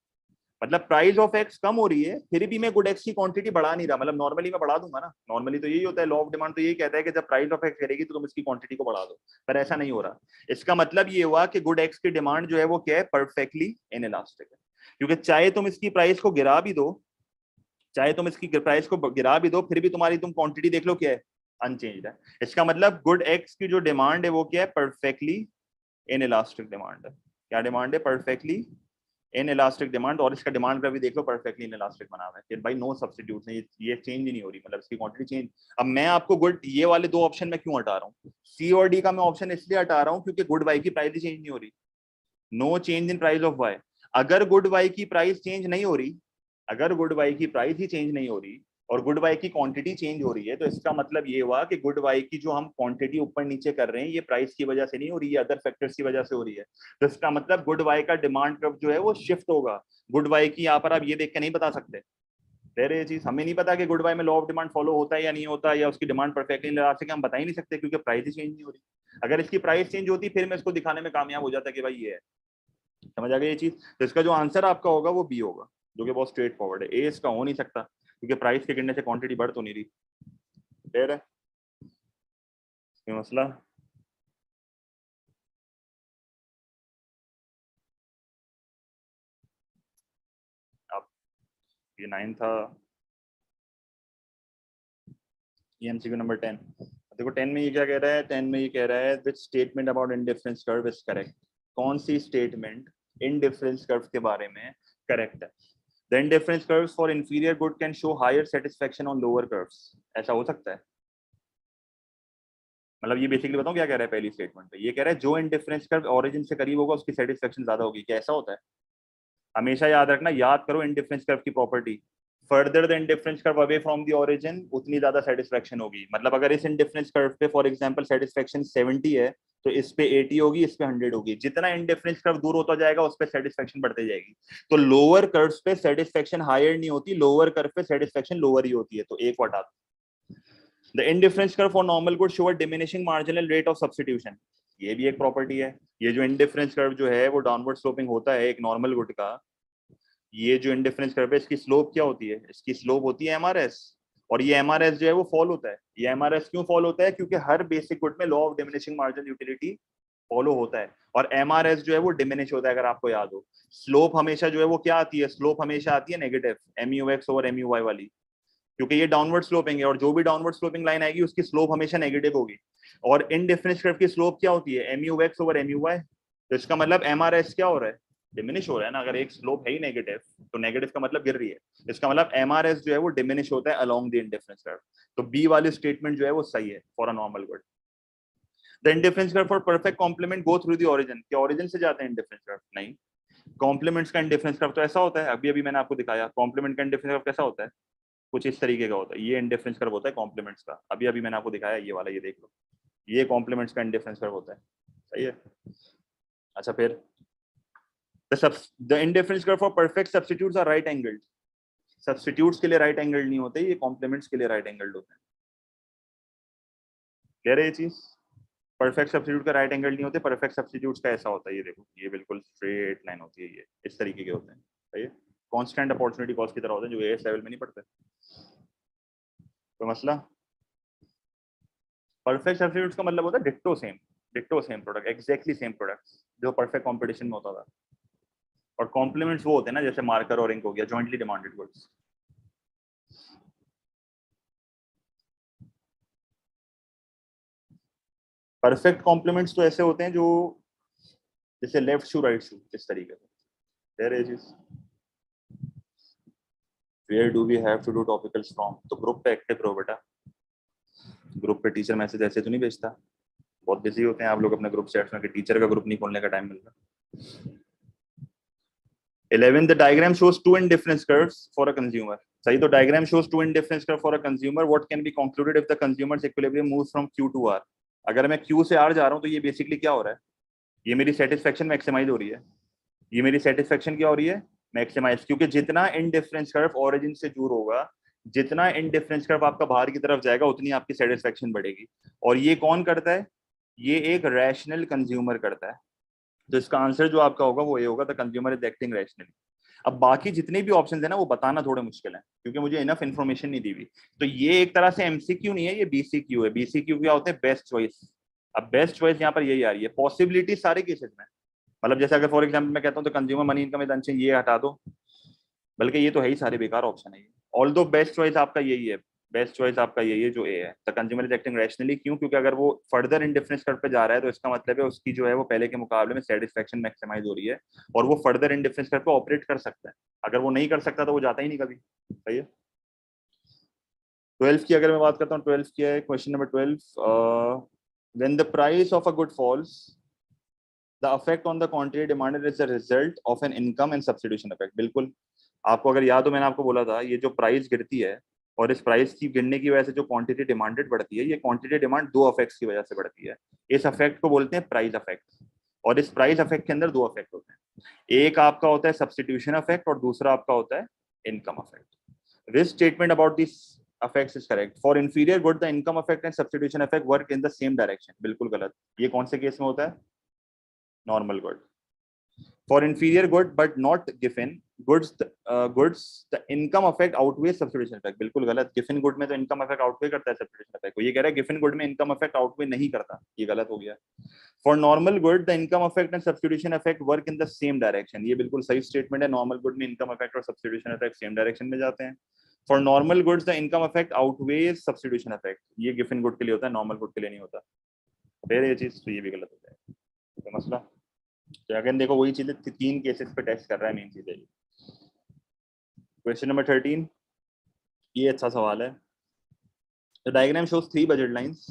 मतलब प्राइस ऑफ एक्स कम हो रही है, फिर भी मैं गुड एक्स की क्वांटिटी बढ़ा नहीं रहा। मतलब नॉर्मली मैं बढ़ा दूंगा ना, नॉर्मली तो यही होता है, लॉ ऑफ डिमांड तो यही कहता है कि जब प्राइस ऑफ एक्स करेगी तो तुम इसकी क्वांटिटी को बढ़ा दो, पर ऐसा नहीं हो रहा। इसका मतलब ये हुआ कि गुड एक्स की डिमांड जो है वो क्या है, परफेक्टली इनइलास्टिक है। क्योंकि चाहे तुम इसकी प्राइस को गिरा भी दो, चाहे तुम इसकी प्राइस को गिरा भी दो, फिर भी तुम्हारी तुम क्वांटिटी देख लो क्या है, अनचेंज है। इसका मतलब गुड एक्स की जो डिमांड है वो क्या है, परफेक्टली इनइलास्टिक डिमांड है। क्या डिमांड है, परफेक्टली इन इलास्टिक डिमांड। और इसका डिमांड का भी देख लो, परफेक्टली इन इलास्टिक बना हुआ है कि भाई नो सब्स्टिट्यूट, ये चेंज ही नहीं हो रही, मतलब इसकी क्वांटिटी चेंज। अब मैं आपको गुड ये वाले दो ऑप्शन में क्यों हटा रहा हूँ, सी और डी का मैं ऑप्शन इसलिए हटा रहा हूँ क्योंकि गुड वाई की प्राइस ही चेंज नहीं हो रही, no change in price of Y. अगर गुड वाई की प्राइस चेंज नहीं हो रही, अगर गुड वाई की प्राइस ही चेंज नहीं हो रही और गुड वाई की क्वांटिटी चेंज हो रही है, तो इसका मतलब ये हुआ कि गुड वाई की जो हम क्वांटिटी ऊपर नीचे कर रहे हैं ये प्राइस की वजह से नहीं हो रही है, अदर फैक्टर्स की वजह से हो रही है। तो इसका मतलब गुड वाई का डिमांड कर्व जो है वो शिफ्ट होगा। गुड वाई की यहाँ पर आप ये देख के नहीं बता सकते, कह रहे ये चीज हमें नहीं पता कि गुड वाई में लॉ ऑफ डिमांड फॉलो होता है या नहीं होता, या उसकी डिमांड परफेक्टली लगा सके, हम बता ही नहीं सकते क्योंकि प्राइस ही चेंज नहीं हो रही। अगर इसकी प्राइस चेंज होती फिर मैं इसको दिखाने में कामयाब हो जाता कि भाई ये है। समझ आ गई ये चीज? तो इसका जो आंसर आपका होगा वो बी होगा, जो कि बहुत स्ट्रेट फॉरवर्ड है। ए इसका हो नहीं सकता क्योंकि प्राइस के गिरने से क्वांटिटी बढ़ तो नहीं रही। क्लियर है ये मसला? आप ये 9 था, ये एमसीक्यू नंबर 10। देखो 10 में ये क्या कह रहा है, 10 में ये कह रहा है which statement about indifference curve is correct. कौन सी स्टेटमेंट इंडिफरेंस कर्व के बारे में करेक्ट है? The indifference curves for inferior good can show higher satisfaction on lower curves. ऐसा हो सकता है? मतलब ये बेसिकली बताऊं क्या कह रहा है पहली स्टेटमेंट पे, ये कह रहा है जो इंडिफरेंस कर्व ओरिजिन से करीब होगा उसकी सेटिस्फेक्शन ज्यादा होगी। क्या ऐसा होता है? हमेशा याद रखना, याद करो इंडिफरेंस कर्व की property, further the indifference curve away from the origin उतनी ज्यादा सेटिस्फेक्शन होगी। मतलब अगर इस इंडिफरेंस कर्व पे फॉर एग्जांपल सेटिस्फेक्शन 70 है, तो इस पे 80 होगी, इस पे 100 होगी। जितना इंडिफरेंस कर्व दूर होता जाएगा उस पे सेटिस्फेक्शन बढ़ती जाएगी। तो लोअर कर्व्स पे सेटिस्फेक्शन हायर नहीं होती, लोअर कर्व पे सेटिस्फेक्शन लोअर ही होती है। तो एक को हटा दो। The indifference curve for normal good show a diminishing marginal rate of substitution. ये भी एक प्रॉपर्टी है। ये जो इंडिफरेंस कर्व जो है वो डाउनवर्ड स्लोपिंग होता है एक नॉर्मल गुड का। ये जो इंडिफरेंस कर्व है इसकी स्लोप क्या होती है, इसकी स्लोप होती है एमआरएस। और ये एमआरएस जो है वो फॉल होता है। ये एमआरएस क्यों फॉल होता है, क्योंकि हर बेसिक गुड में law of diminishing marginal utility follow होता है, और एमआरएस जो है वो डिमिनिश होता है। अगर आपको याद हो, स्लोप हमेशा जो है वो क्या आती है, स्लोप हमेशा आती है negative, MU X over MU Y वाली, क्योंकि ये डाउनवर्ड स्लोपिंग है, और जो भी डाउनवर्ड स्लोपिंग लाइन आएगी उसकी स्लोप हमेशा नेगेटिव होगी। और इंडिफरेंस कर्व की स्लोप क्या होती है, MU X over MU Y. तो इसका मतलब एमआरएस क्या हो रहा है, डिमिनिश हो रहा है ना। अगर एक स्लोप है ही नेगेटिव, तो नेगेटिव का मतलब गिर रही है, इसका मतलब एमआरएस जो है वो डिमिनिश होता है अलोंग द इंडिफरेंस कर्व। तो बी वाली स्टेटमेंट जो है वो सही है for a normal good. The indifference curve for perfect complement go through the origin. क्या ओरिजिन से जाते हैं इंडिफरेंस कर्व? नहीं। कॉम्प्लीमेंट्स का इंडिफरेंस कर्व तो ऐसा होता है, अभी अभी मैंने आपको दिखाया कॉम्प्लीमेंट का इंडिफरेंस कर्व कैसा होता है, कुछ इस तरीके का होता है। ये इंडिफरेंस कर्व होता है कॉम्प्लीमेंट्स का, अभी अभी मैंने आपको दिखाया ये वाला, ये देख लो, ये कॉम्प्लीमेंट्स का इंडिफरेंस कर्व होता है। सही है। अच्छा फिर the indifference curve for perfect substitutes are right angled. Substitutes के लिए राइट एंगल नहीं होते, ये कॉम्प्लीमेंट्स के लिए राइट एंगल होते हैं। कह रहे ये चीज, परफेक्ट सब्स्टिट्यूट का राइट एंगल नहीं होते, परफेक्ट सब्स्टिट्यूट्स का ऐसा होता है, ये देखो ये बिल्कुल स्ट्रेट लाइन होती है, ये इस तरीके के होते हैं। सही है। कांस्टेंट अपॉर्चुनिटी कॉस्ट की तरह होते हैं जो एएस लेवल में नहीं पढ़ते। कोई मसला? परफेक्ट सब्स्टिट्यूट्स का मतलब होता है ditto same product, exactly same products, जो परफेक्ट कंपटीशन में होता था। और कॉम्प्लीमेंट्स वो होते हैं ना, जैसे मार्कर और इंक हो गया, jointly demanded goods. Perfect complements तो ऐसे होते हैं जो जैसे लेफ्ट शू राइट शू, इस तरीके से। There is where do we have to do topicals from, तो ग्रुप पे एक्टिव रहो बेटा। ग्रुप पे टीचर मैसेज ऐसे तो नहीं भेजता, बहुत बिजी होते हैं आप लोग अपने ग्रुप चैट्स में कि टीचर का ग्रुप नहीं खोलने का टाइम मिल रहा। 11 the diagram shows two indifference curves for a consumer। सही, तो diagram shows two indifference curve for a consumer, what can be concluded if the consumer's equilibrium moves from Q to R। अगर मैं Q से R जा रहा हूं तो ये बेसिकली क्या हो रहा है, ये मेरी सेटिस्फेक्शन मैक्सिमाइज हो रही है। ये मेरी सेटिस्फेक्शन क्या हो रही है, मैक्सिमाइज, क्योंकि जितना इनडिफरेंस कर्व ओरिजिन से दूर होगा, जितना इनडिफरेंस कर्व आपका बाहर की तरफ जाएगा, उतनी आपकी सेटिस्फेक्शन बढ़ेगी। और ये कौन करता है, ये एक रैशनल कंज्यूमर करता है। तो इसका आंसर जो आपका होगा वो ये होगा, the consumer is acting rationally. अब बाकी जितने भी ऑप्शन है ना, वो बताना थोड़े मुश्किल है, क्योंकि मुझे इनफ इन्फॉर्मेशन नहीं दी हुई। तो ये एक तरह से एमसीक्यू नहीं है, ये बीसीक्यू है। बीसीक्यू क्या होते हैं, बेस्ट चॉइस। अब बेस्ट चॉइस यहाँ पर यही आ रही है, पॉसिबिलिटी सारे केसेस में। मतलब जैसे अगर फॉर एग्जाम्पल मैं कहता हूँ तो consumer money income is unchanged, ये हटा दो, बल्कि ये तो है ही सारे बेकार ऑप्शन है ये। ऑल दो बेस्ट चॉइस आपका यही है, बेस्ट चॉइस आपका यही है जो ए है, the consumer is acting rationally. क्यों, क्योंकि अगर वो फर्दर इंडिफरेंस कर्व पे जा रहा है तो इसका मतलब है उसकी जो है वो पहले के मुकाबले में सेटिस्फेक्शन मैक्सिमाइज हो रही है, और वो फर्दर इंडिफरेंस कर्व पे ऑपरेट कर सकता है। अगर वो नहीं कर सकता तो वो जाता ही नहीं कभी। सही है। 12 की अगर मैं बात करता हूँ, 12 की है question number 12, when the price of a good falls, the effect on the quantity demanded is the result of an income and substitution effect. बिल्कुल, आपको अगर याद हो मैंने आपको बोला था, ये जो प्राइस गिरती है और इस प्राइस की गिरने की वजह से जो क्वांटिटी डिमांडेड बढ़ती है, ये क्वांटिटी डिमांड दो अफेक्ट्स की वजह से बढ़ती है। इस अफेक्ट को बोलते हैं प्राइस अफेक्ट। और इस प्राइस अफेक्ट के अंदर दो अफेक्ट होते हैं, एक आपका होता है सब्स्टिट्यूशन अफेक्ट और दूसरा आपका होता है income affect. This statement about this affects is correct. For inferior good the income affect and substitution affect work in the same direction. बिल्कुल गलत। ये कौन से केस में होता है, normal good. For inferior good but not given goods, the income effect outweighs substitution effect। बिल्कुल गलत। given good में तो income effect outweigh करता है substitution effect को, ये कह रहा है given good में income effect outweigh नहीं करता, ये गलत हो गया। For normal good the income effect and substitution effect work in the same direction। ये बिल्कुल सही स्टेटमेंट है, normal good में income effect और substitution effect same direction में जाते हैं। For normal goods the income effect outweighs substitution effect। ये given good के लिए होता है, normal good के लिए नहीं होता। फिर ये चीज तो ये भी गलत हो जाएगा, तो मसला। तो अगेन देखो वही चीजें तीन केसेस पे टेस्ट कर रहा है, मेन चीज है। क्वेश्चन नंबर 13, ये अच्छा सवाल है। The diagram shows three budget lines,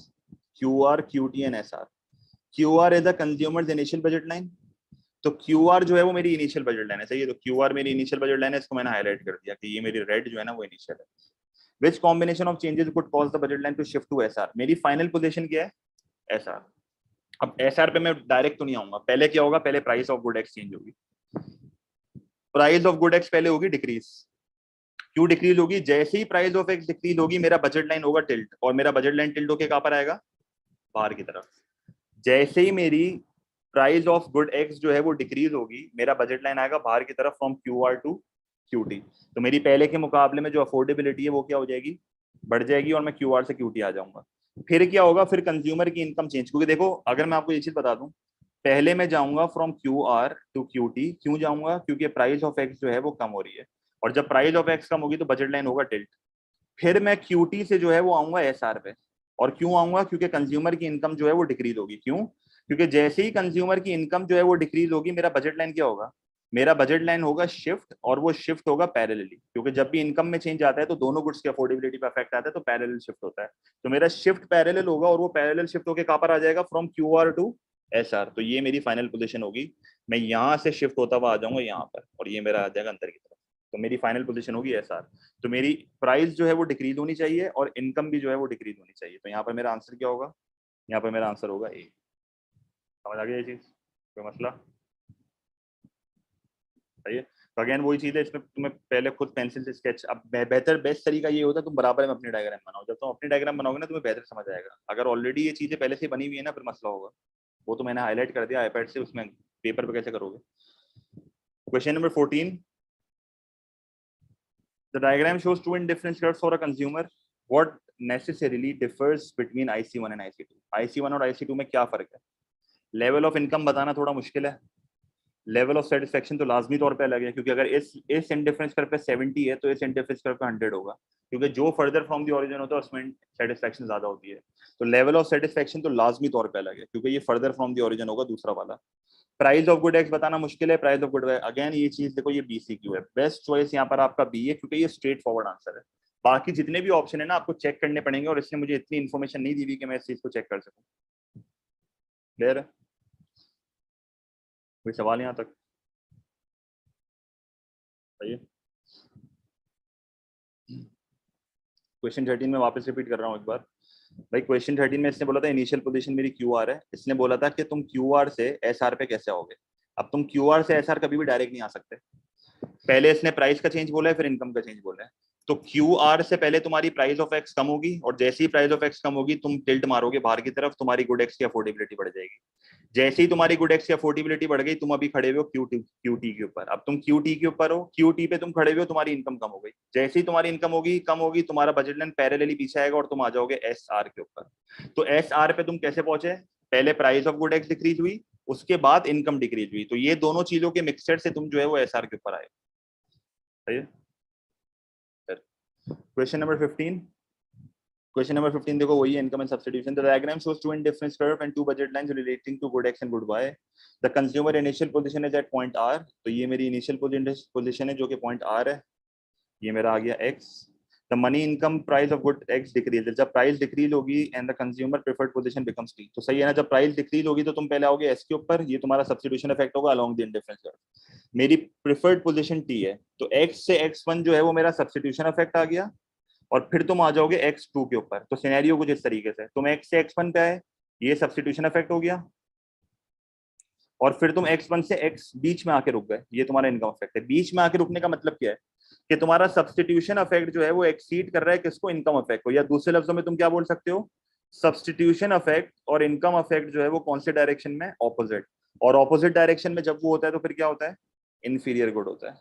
QR, QT and SR. QR is the consumer's initial budget line. तो क्यूआर जो है वो मेरी इनिशियल बजट लाइन है, सही है। तो क्यूआर मेरी इनिशियल बजट लाइन है, इसको मैंने हाईलाइट कर दिया कि ये मेरी रेड जो है ना वो इनिशियल है। Which combination of changes could cause the budget line to shift to SR. मेरी फाइनल पोजीशन क्या है, एसआर। अब एसआर पे मैं डायरेक्ट तो नहीं आऊंगा, पहले क्या होगा, पहले price of good x change होगी। प्राइस ऑफ गुड एक्स पहले होगी डिक्रीज। क्यों डिक्रीज होगी, जैसे ही प्राइस ऑफ एक्स डिक्रीज होगी मेरा बजट लाइन होगा टिल्ट, और मेरा बजट लाइन टिल्ट होके कहां पर आएगा, बाहर की तरफ। जैसे ही मेरी प्राइस ऑफ गुड एक्स जो है वो डिक्रीज होगी, मेरा बजट लाइन आएगा बाहर की तरफ, from Q R to QT. तो मेरी पहले के मुकाबले में जो अफोर्डेबिलिटी है वो क्या हो जाएगी, बढ़ जाएगी, और मैं क्यू आर से क्यूटी आ जाऊंगा। फिर क्या होगा, फिर कंज्यूमर की इनकम चेंज, क्योंकि देखो अगर मैं आपको ये चीज बता दूं, पहले मैं जाऊंगा from Q R to QT. क्यों जाऊंगा, क्योंकि प्राइस ऑफ एक्स जो है वो कम हो रही है, और जब प्राइस ऑफ एक्स कम होगी तो बजट लाइन होगा टिल्ट। फिर मैं क्यूटी से जो है वो आऊंगा एसआर पे। और क्यों आऊंगा, क्योंकि कंज्यूमर की इनकम जो है वो डिक्रीज होगी। क्यों, क्योंकि जैसे ही कंज्यूमर की इनकम जो है वो डिक्रीज होगी, मेरा बजट लाइन क्या होगा, मेरा बजट लाइन होगा शिफ्ट, और वो शिफ्ट होगा पैरेलली, क्योंकि जब भी इनकम में चेंज आता है तो दोनों गुड्स की अफोर्डेबिलिटी पे इफेक्ट आता है, तो पैरेलल शिफ्ट होता है। तो मेरा शिफ्ट पैरेलल होगा, और वो पैरेलल शिफ्ट होकर कहां पर आ जाएगा, from Q R to SR. तो ये मेरी फाइनल पोजीशन होगी, मैं यहाँ से शिफ्ट होता हुआ आ जाऊंगा यहाँ पर, और ये मेरा आ जाएगा अंदर की तरफ। तो मेरी फाइनल पोजीशन होगी एसआर। तो मेरी प्राइस जो है वो डिक्रीज होनी चाहिए, और इनकम भी जो है वो डिक्रीज होनी चाहिए। तो यहाँ पर मेरा आंसर क्या होगा, यहाँ पर मेरा आंसर होगा ए। समझ आ गया ये चीज, कोई मसला, सही है। तो अगेन वही चीज है, इसमें तुम्हें पहले खुद पेंसिल से स्केच, अब बेहतर बेस्ट तरीका ये होता है तुम बराबर में अपनी डायग्राम बनाओ। जब तुम अपनी डायग्राम बनाओगे ना तुम्हें बेहतर समझ आएगा। अगर ऑलरेडी ये चीजें पहले से बनी हुई है ना, फिर मसला होगा। वो तो मैंने हाईलाइट कर दिया आईपैड से, उसमें पेपर पे कैसे करोगे। Question number 14, the diagram shows two indifference curves for a consumer, what necessarily differs between IC1 and IC2। IC1 और IC2 में क्या फर्क है? लेवल ऑफ इनकम बताना थोड़ा मुश्किल है, लेवल ऑफ सेटिस्फेक्शन तो लाजमी तौर पे अलग है, क्योंकि अगर इस इंडिफरेंस कर्व पे 70 है तो इस इंडिफरेंस कर्व पे 100 होगा, क्योंकि जो फर्दर फ्रॉम द ओरिजिन होता है उसमें सेटिस्फेक्शन ज्यादा होती है। तो लेवल ऑफ सेटिस्फेक्शन तो लाजमी तौर पे अलग है, क्योंकि ये फर्दर फ्रॉम द ओरिजिन होगा दूसरा वाला। प्राइस ऑफ गुड एक्स बताना मुश्किल है, प्राइस ऑफ गुड अगेन ये चीज देखो, ये BCQ है, बेस्ट चॉइस यहाँ पर आपका B है, क्योंकि ये स्ट्रेट फॉरवर्ड आंसर है। बाकी जितने भी ऑप्शन है ना आपको चेक करने पड़ेंगे, और इसने मुझे इतनी इन्फॉर्मेशन नहीं दी हुई कि मैं इस चीज को चेक कर सकूं। क्लियर है? कोई सवाल यहाँ तक? सही है। क्वेश्चन 13 में वापस रिपीट कर रहा हूँ एक बार भाई। क्वेश्चन 13 में इसने बोला था इनिशियल पोजीशन मेरी QR है, इसने बोला था कि तुम QR से SR पे कैसे आओगे। अब तुम QR से SR कभी भी डायरेक्ट नहीं आ सकते, पहले इसने प्राइस का चेंज बोला है, फिर इनकम का चेंज बोला है। तो QR से पहले तुम्हारी प्राइस ऑफ एक्स कम होगी, और जैसे ही प्राइस ऑफ एक्स कम होगी तुम टिल्ट मारोगे बाहर की तरफ, तुम्हारी गुड एक्स की अफोर्डेबिलिटी बढ़ जाएगी। जैसे ही तुम्हारी गुड एक्स की अफोर्डेबिलिटी बढ़ गई, तुम अभी खड़े हुए हो QT के ऊपर। अब तुम QT के ऊपर हो, QT पे तुम खड़े हुए हो, तुम्हारी इनकम कम हो गई। जैसे ही तुम्हारी इनकम होगी कम होगी, तुम्हारा बजट लाइन पैरेलली पीछे आएगा और तुम आ जाओगे SR के ऊपर। तो SR पे तुम कैसे पहुंचे? पहले price of good x decrease हुई, उसके बाद इनकम डिक्रीज हुई, तो ये दोनों चीजों के मिक्सचर से तुम जो है वो SR के ऊपर आए। सही है। Question number 15। क्वेश्चन नंबर 15 देखो, वही है, income and substitution. The diagram shows two indifference curve and two budget lines relating to good X and good Y. The consumer initial position is at point R। तो ये मेरी initial position है जो कि point R है, ये मेरा आ गया X। The money income price of good x decrease, जब प्राइस डिक्रीज होगी and the consumer preferred position becomes T। तो सही है ना, जब प्राइस डिक्रीज होगी तो तुम पहले आओगे S के ऊपर, ये तुम्हारा सब्स्टिट्यूशन इफेक्ट होगा अलोंग द इंडिफरेंस कर्व। मेरी प्रेफर्ड पोजीशन T है, तो X से X1 जो है वो मेरा सब्स्टिट्यूशन इफेक्ट आ गया, और फिर तुम आ जाओगे X2 के ऊपर। तो सिनेरियो कुछ इस तरीके से, तुम X से X1 पे आए, ये सब्स्टिट्यूशन इफेक्ट हो गया, और फिर तुम X1 से X बीच में आके रुक गए, ये तुम्हारा इनकम इफेक्ट है। बीच में आके रुकने का मतलब क्या है कि तुम्हारा सब्स्टिट्यूशन इफेक्ट जो है वो एक्सीड कर रहा है किसको? इनकम इफेक्ट को। या दूसरे लफ्जों में तुम क्या बोल सकते हो, सब्स्टिट्यूशन इफेक्ट और इनकम इफेक्ट जो है वो कौन से डायरेक्शन में? ऑपोजिट। और ऑपोजिट डायरेक्शन में जब वो होता है तो फिर क्या होता है? इंफीरियर गुड होता है।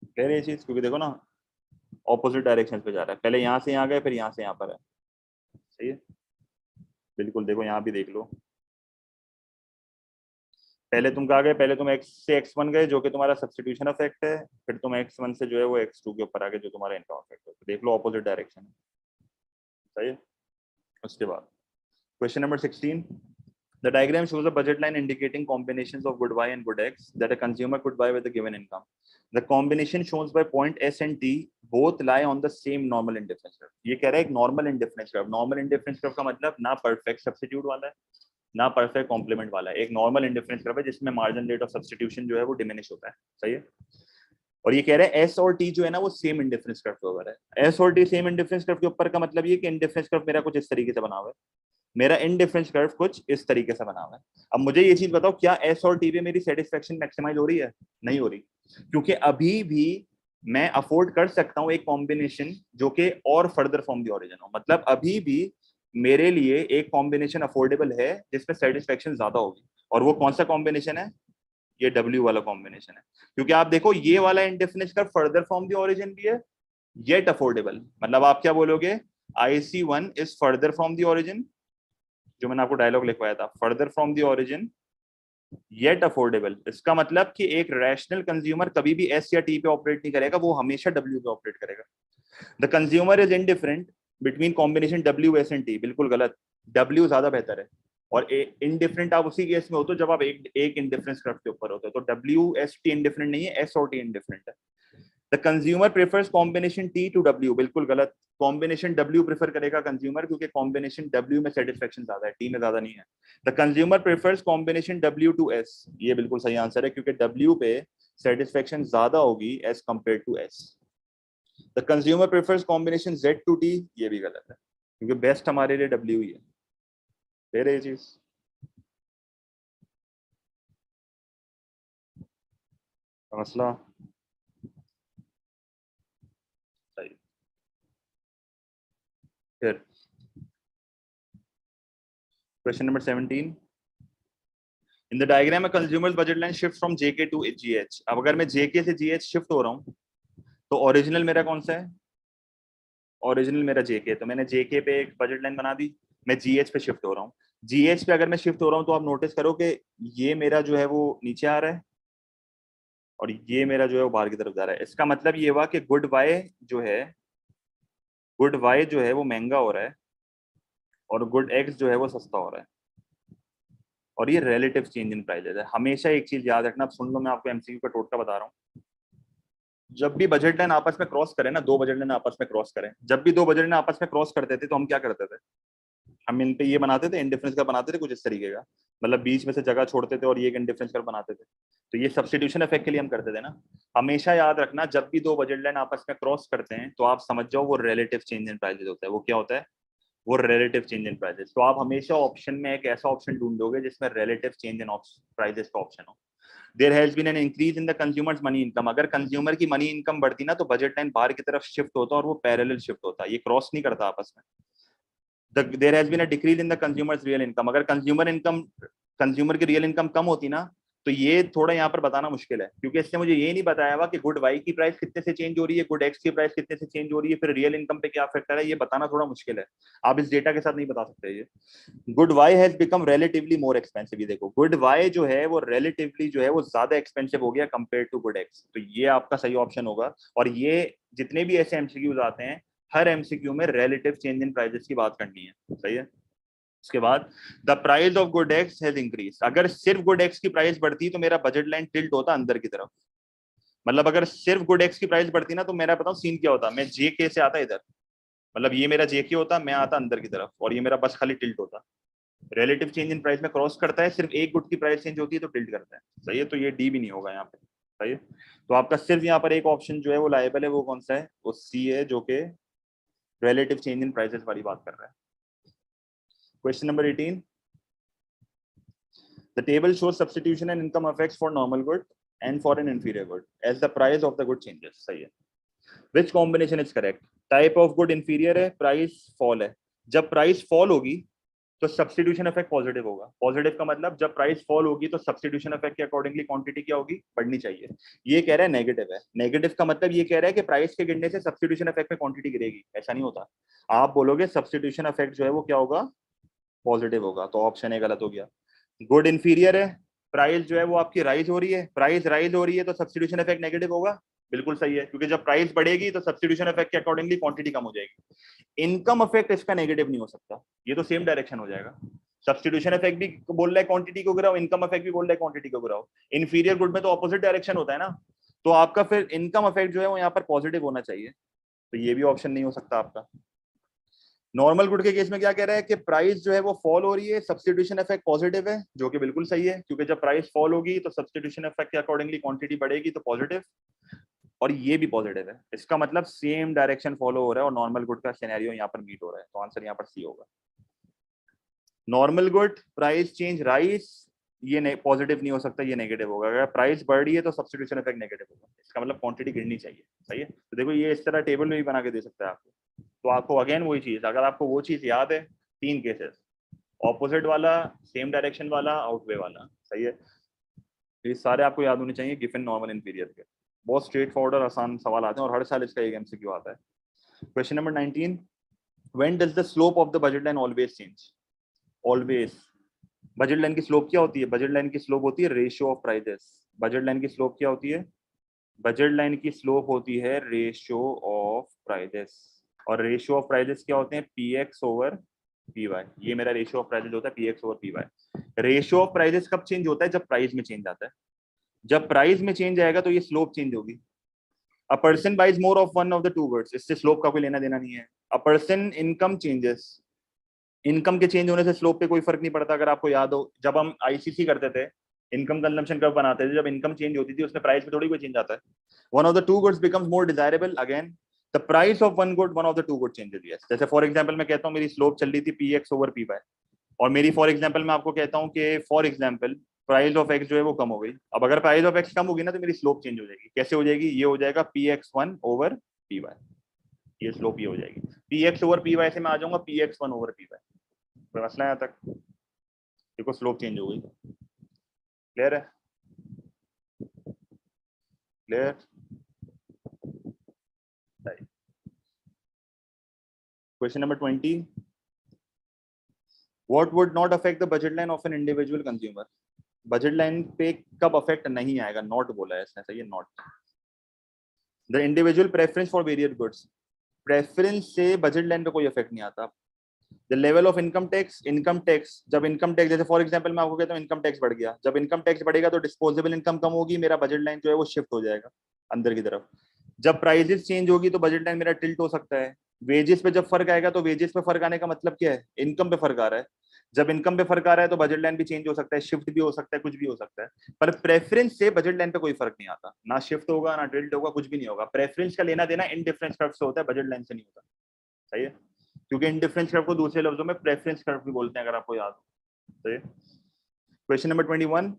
कह रही है चीज, क्योंकि देखो ना ऑपोजिट डायरेक्शन पे जा रहा है, पहले यहाँ से यहाँ गए फिर यहाँ से यहाँ पर है। सही है, बिल्कुल। देखो यहाँ भी देख लो, पहले तुम कहाँ गए? पहले तुम X से X1 गए जो कि तुम्हारा सब्स्टिट्यूशन इफेक्ट है, फिर तुम X1 से जो है वो X2 के ऊपर आ गए जो तुम्हारा इनकम इफेक्ट है। तो देख लो ऑपोजिट डायरेक्शन है। सही है। उसके बाद question number 16। The diagram shows a budget line indicating combinations of good Y and good X that a consumer could buy with a given income. The combination shown by point S and T both lie on the same normal indifference curve. ये कह रहा है एक normal indifference curve। normal indifference curve का मतलब ना perfect substitute वाला है ना perfect complement वाला है, एक normal indifference curve है जिसमें margin rate of substitution जो है वो diminish होता है। सही है। और ये कह रहे हैं S और T जो है ना वो सेम इंडिफरेंस कर्व के ऊपर है। S और T सेम इंडिफरेंस कर्व के ऊपर का मतलब ये कि इंडिफरेंस कर्व मेरा कुछ इस तरीके से बना हुआ है, मेरा इंडिफरेंस कर्व कुछ इस तरीके से बना हुआ है। अब मुझे ये चीज बताओ, क्या S और T पे मेरी सेटिस्फेक्शन मैक्सिमाइज हो रही है? नहीं हो रही, क्योंकि अभी भी मैं अफोर्ड कर सकता हूं एक कॉम्बिनेशन जो कि और फर्दर फ्रॉम द ओरिजिन हो। मतलब अभी भी मेरे लिए एक कॉम्बिनेशन अफोर्डेबल है जिसमें सेटिस्फेक्शन ज्यादा होगी, और वो कौन सा कॉम्बिनेशन है? ये W वाला कॉम्बिनेशन है। क्योंकि आप देखो ये वाला indifference curve further from the origin भी है येट अफोर्डेबल। मतलब आप क्या बोलोगे? IC1 is further from the origin, जो मैंने आपको डायलॉग लिखवाया था, further from the origin yet affordable. इसका मतलब कि एक रैशनल कंज्यूमर कभी भी S या T पे ऑपरेट नहीं करेगा, वो हमेशा W पे ऑपरेट करेगा। The consumer is indifferent between combination W S and T। बिल्कुल गलत, W ज्यादा बेहतर है। और इनडिफरेंट आप उसी केस में हो तो जब आप एक इंडिफरेंस कर्व के ऊपर होते हो। तो WST इंडिफरेंट नहीं है, S और T इंडिफरेंट है। The consumer prefers combination T to W। बिल्कुल गलत, कॉम्बिनेशन W प्रेफर करेगा कंज्यूमर, क्योंकि कॉम्बिनेशन W में सेटिस्फेक्शन ज्यादा है, T में ज्यादा नहीं है। The consumer prefers combination W to S। ये बिल्कुल सही आंसर है, क्योंकि W पे सेटिस्फेक्शन ज्यादा होगी as compare to S। The consumer prefers combination Z to T। ये भी गलत है, क्योंकि बेस्ट हमारे लिए W ही है। फिर ये चीज मसला सही। फिर question number 17। In the diagram consumer's budget line shift from JK to GH। अब अगर मैं JK से GH शिफ्ट हो रहा हूं तो ओरिजिनल मेरा कौन सा है? ओरिजिनल मेरा जेके, तो मैंने जेके पे एक बजट लाइन बना दी, मैं जीएच पे शिफ्ट हो रहा हूँ। जीएच पे अगर मैं शिफ्ट हो रहा हूँ तो आप नोटिस करो कि ये मेरा जो है वो नीचे आ रहा है और ये मेरा जो है वो बाहर की तरफ जा रहा है। इसका मतलब ये हुआ कि गुड वाई जो है, गुड वाई जो है वो महंगा हो रहा है और गुड एक्स जो है वो सस्ता हो रहा है। और ये रिलेटिव चेंज इन प्राइजेस है। हमेशा एक चीज याद रखना, अब सुन लो, मैं आपको एमसीक्यू का टोटका बता रहा हूँ। जब भी बजट लाइन आपस में क्रॉस करें ना, दो बजट लाइन आपस में क्रॉस करें, जब भी दो बजट लाइन आपस में क्रॉस करते थे तो हम क्या करते थे, हम इन पे ये बनाते थे, इंडिफरेंस का बनाते थे कुछ इस तरीके का, मतलब बीच में से जगह छोड़ते थे और ये एक इंडिफरेंस कर बनाते थे। तो ये सब्स्टिट्यूशन इफेक्ट के लिए हम करते थे ना। हमेशा याद रखना, जब भी दो बजट लाइन आपस में क्रॉस करते हैं तो आप समझ जाओ वो रिलेटिव चेंज इन प्राइजेस होता है। वो क्या होता है, वो रिलेटिव चेंज इन प्राइजेस। तो आप हमेशा ऑप्शन में एक ऐसा ऑप्शन ढूंढोगे जिसमें रिलेटिव चेंज इन प्राइजेस का ऑप्शन हो। There has been an increase in the consumer's money income, अगर कंज्यूमर की मनी इनकम बढ़ती ना तो बजट लाइन बाहर की तरफ शिफ्ट होता और वो पैरेलल शिफ्ट होता, ये क्रॉस नहीं करता आपस में। There has been a decrease in the consumer's real income, अगर कंज्यूमर की रियल इनकम कम होती ना तो ये थोड़ा यहाँ पर बताना मुश्किल है, क्योंकि इसने मुझे ये नहीं बताया हुआ कि गुड वाई की प्राइस कितने से चेंज हो रही है, गुड एक्स की प्राइस कितने से चेंज हो रही है, फिर रियल इनकम पे क्या फैक्टर है, ये बताना थोड़ा मुश्किल है। आप इस डेटा के साथ नहीं बता सकते ये। Good Y has become relatively more expensive, ये देखो गुड वाई जो है वो रिलेटिवली जो है वो ज्यादा एक्सपेंसिव हो गया कंपेयर टू गुड एक्स, तो ये आपका सही ऑप्शन होगा। और ये जितने भी ऐसे एमसीक्यूज आते हैं, हर एमसीक्यू में रिलेटिव चेंज इन प्राइजेस की बात करनी है, सही है। उसके बाद the price of good x has increase, अगर सिर्फ गुड एक्स की प्राइस बढ़ती तो मेरा बजट लाइन टिल्ट होता अंदर की तरफ। मतलब अगर सिर्फ गुड एक्स की प्राइस बढ़ती ना तो मेरा बताऊं सीन क्या होता, मैं जे के से आता इधर, मतलब ये मेरा जे के होता, मैं आता अंदर की तरफ और ये मेरा बस खाली टिल्ट होता। रिलेटिव चेंज इन प्राइस में क्रॉस करता है, सिर्फ एक गुड की प्राइस चेंज होती है तो टिल्ट करता है, सही है। तो ये डी भी नहीं होगा यहाँ पे, सही है। तो आपका सिर्फ यहाँ पर एक ऑप्शन जो है वो लायबल है, वो कौन सा है, वो सी है, जो कि रिलेटिव चेंज इन प्राइसेस वाली बात कर रहा है। Question number 18, the table shows substitution and income effects for normal good and for an inferior good as the price of the good changes, सही है। which combination is correct, type of good inferior है, price fall है। जब price fall होगी तो substitution effect positive होगा। Positive का मतलब जब प्राइस फॉल होगी तो सब्स्टिट्यूशन इफेक्ट के अकॉर्डिंगली क्वांटिटी क्या होगी, बढ़नी चाहिए। ये कह रहा है नेगेटिव है, नेगेटिव का मतलब ये कह रहा है कि प्राइस के गिरने से सब्स्टिट्यूशन इफेक्ट में क्वांटिटी गिरेगी, ऐसा नहीं होता। आप बोलोगे सब्स्टिट्यूशन इफेक्ट जो है वो क्या होगा, पॉजिटिव होगा, तो ऑप्शन ए गलत हो गया। गुड इंफीरियर है, प्राइस जो है वो आपकी राइज हो रही है, प्राइस राइज हो रही है तो सब्स्टिट्यूशन इफेक्ट नेगेटिव होगा, बिल्कुल सही है, क्योंकि जब प्राइस बढ़ेगी तो सब्स्टिट्यूशन इफेक्ट के अकॉर्डिंगली क्वांटिटी कम हो जाएगी। इनकम इफेक्ट इसका नेगेटिव नहीं हो सकता, ये तो सेम डायरेक्शन हो जाएगा। सब्स्टिट्यूशन इफेक्ट भी बोल रहा है क्वांटिटी को गिराओ, इनकम इफेक्ट भी बोल रहा है क्वांटिटी को गिराओ। इंफीरियर गुड में तो ऑपोजिट डायरेक्शन होता है ना, तो आपका फिर इनकम इफेक्ट जो है वो यहाँ पर पॉजिटिव होना चाहिए, तो ये भी ऑप्शन नहीं हो सकता आपका। नॉर्मल गुड के केस में क्या कह रहा है कि प्राइस जो है वो फॉल हो रही है, सब्स्टिट्यूशन इफेक्ट पॉजिटिव है, जो कि बिल्कुल सही है, क्योंकि जब प्राइस फॉल होगी तो सब्स्टिट्यूशन इफेक्ट के अकॉर्डिंगली क्वांटिटी बढ़ेगी तो पॉजिटिव। और ये भी पॉजिटिव है, इसका मतलब सेम डायरेक्शन फॉलो हो रहा है और नॉर्मल गुड का सिनेरियो यहाँ पर मीट हो रहा है, तो आंसर यहाँ पर सी होगा। Normal good price change rice, ये पॉजिटिव नहीं हो सकता, ये नेगेटिव होगा। अगर प्राइस बढ़ रही है तो सब्स्टिट्यूशन इफेक्ट नेगेटिव होगा, इसका मतलब क्वांटिटी गिरनी चाहिए, सही है। तो देखो ये इस तरह टेबल में भी बना के दे सकता है आपको। तो आपको अगेन वही चीज, अगर आपको वो चीज याद है, तीन केसेस, ऑपोजिट वाला, सेम डायरेक्शन वाला, आउटवे वाला, सही है। तो ये सारे आपको याद होने चाहिए गिवन नॉर्मल इंफीरियर के। बहुत स्ट्रेट फॉरवर्ड और आसान सवाल आते हैं और हर साल इसका एक एमसीक्यू आता है। Question number 19, when does the slope of the budget line always change, always. Budget line की स्लोप क्या होती है, बजट लाइन की स्लोप होती है ratio of prices. Budget line की स्लोप क्या होती है, बजट लाइन की स्लोप होती है रेशियो ऑफ प्राइजेस। और रेशियो ऑफ प्राइजेस क्या होते हैं, P X over P Y, ये मेरा रेशियो ऑफ प्राइजेस होता है, P X over P Y. Ratio of prices कब चेंज होता है, जब प्राइस में चेंज आता है। जब प्राइस में चेंज आएगा तो ये स्लोप चेंज होगी। A person buys more of one of the two goods, इससे स्लोप का कोई लेना देना नहीं है। A person income changes, income के चेंज होने से स्लोप पे कोई फर्क नहीं पड़ता। अगर आपको याद हो जब हम आईसीसी करते थे, इनकम कंजम्पशन कर्व बनाते थे, जब इनकम चेंज होती थी उसमें प्राइस में थोड़ी कोई चेंज आता है। One of the two goods becomes more desirable, again the price of one good one of the two good changes, yes. जैसे फॉर एग्जांपल मैं कहता हूँ मेरी स्लोप चल रही थी P X over P Y, और मेरी फॉर एग्जांपल मैं आपको कहता हूँ कि for example price of X जो है वो कम हो गई। अब अगर प्राइस ऑफ एक्स कम होगी ना तो मेरी स्लोप चेंज हो जाएगी, कैसे हो जाएगी, ये हो जाएगा P X one over P Y, ये स्लोप ये हो जाएगी। P X over P Y से मैं आ जाऊंगा P X one over P Y. कोई मसला यहाँ तक, देखो स्लोप चेंज हो गई, क्लियर है, clear. Question number 20, what would not affect the budget line of N individual consumer? Budget line पे कब अफेक्ट नहीं आएगा? नॉट बोला है इसने, सही है, not. The individual preference for various goods, preference से बजट लाइन पे कोई इफेक्ट नहीं आता। The level of income tax, income tax, जब इनकम टैक्स, जैसे फॉर एग्जांपल मैं आपको कहता हूँ इनकम टैक्स बढ़ गया, जब इनकम टैक्स बढ़ेगा तो डिस्पोजेबल इनकम कम होगी, मेरा बजट लाइन जो है वो शिफ्ट हो जाएगा अंदर की तरफ। जब प्राइसेस चेंज होगी तो बजट लाइन मेरा टिल्ट हो सकता है। वेजेस पे जब फर्क आएगा तो वेजेस पे फर्क आने का मतलब क्या है? इनकम पे फर्क आ रहा है। जब इनकम पे फर्क आ रहा है तो बजट लाइन भी चेंज हो सकता है, शिफ्ट भी हो सकता है, कुछ भी हो सकता है। पर प्रेफरेंस से बजट लाइन पे कोई फर्क नहीं आता, ना शिफ्ट होगा ना टिल्ट होगा, कुछ भी नहीं होगा। प्रेफरेंस का लेना देना इन डिफरेंस कर्व से होता है, बजट लाइन से नहीं होता, सही है। क्योंकि इन डिफरेंस कर्व को दूसरे लफ्जों में प्रेफरेंस कर्व भी बोलते हैं, अगर आपको याद हो। सही है। Question number 21,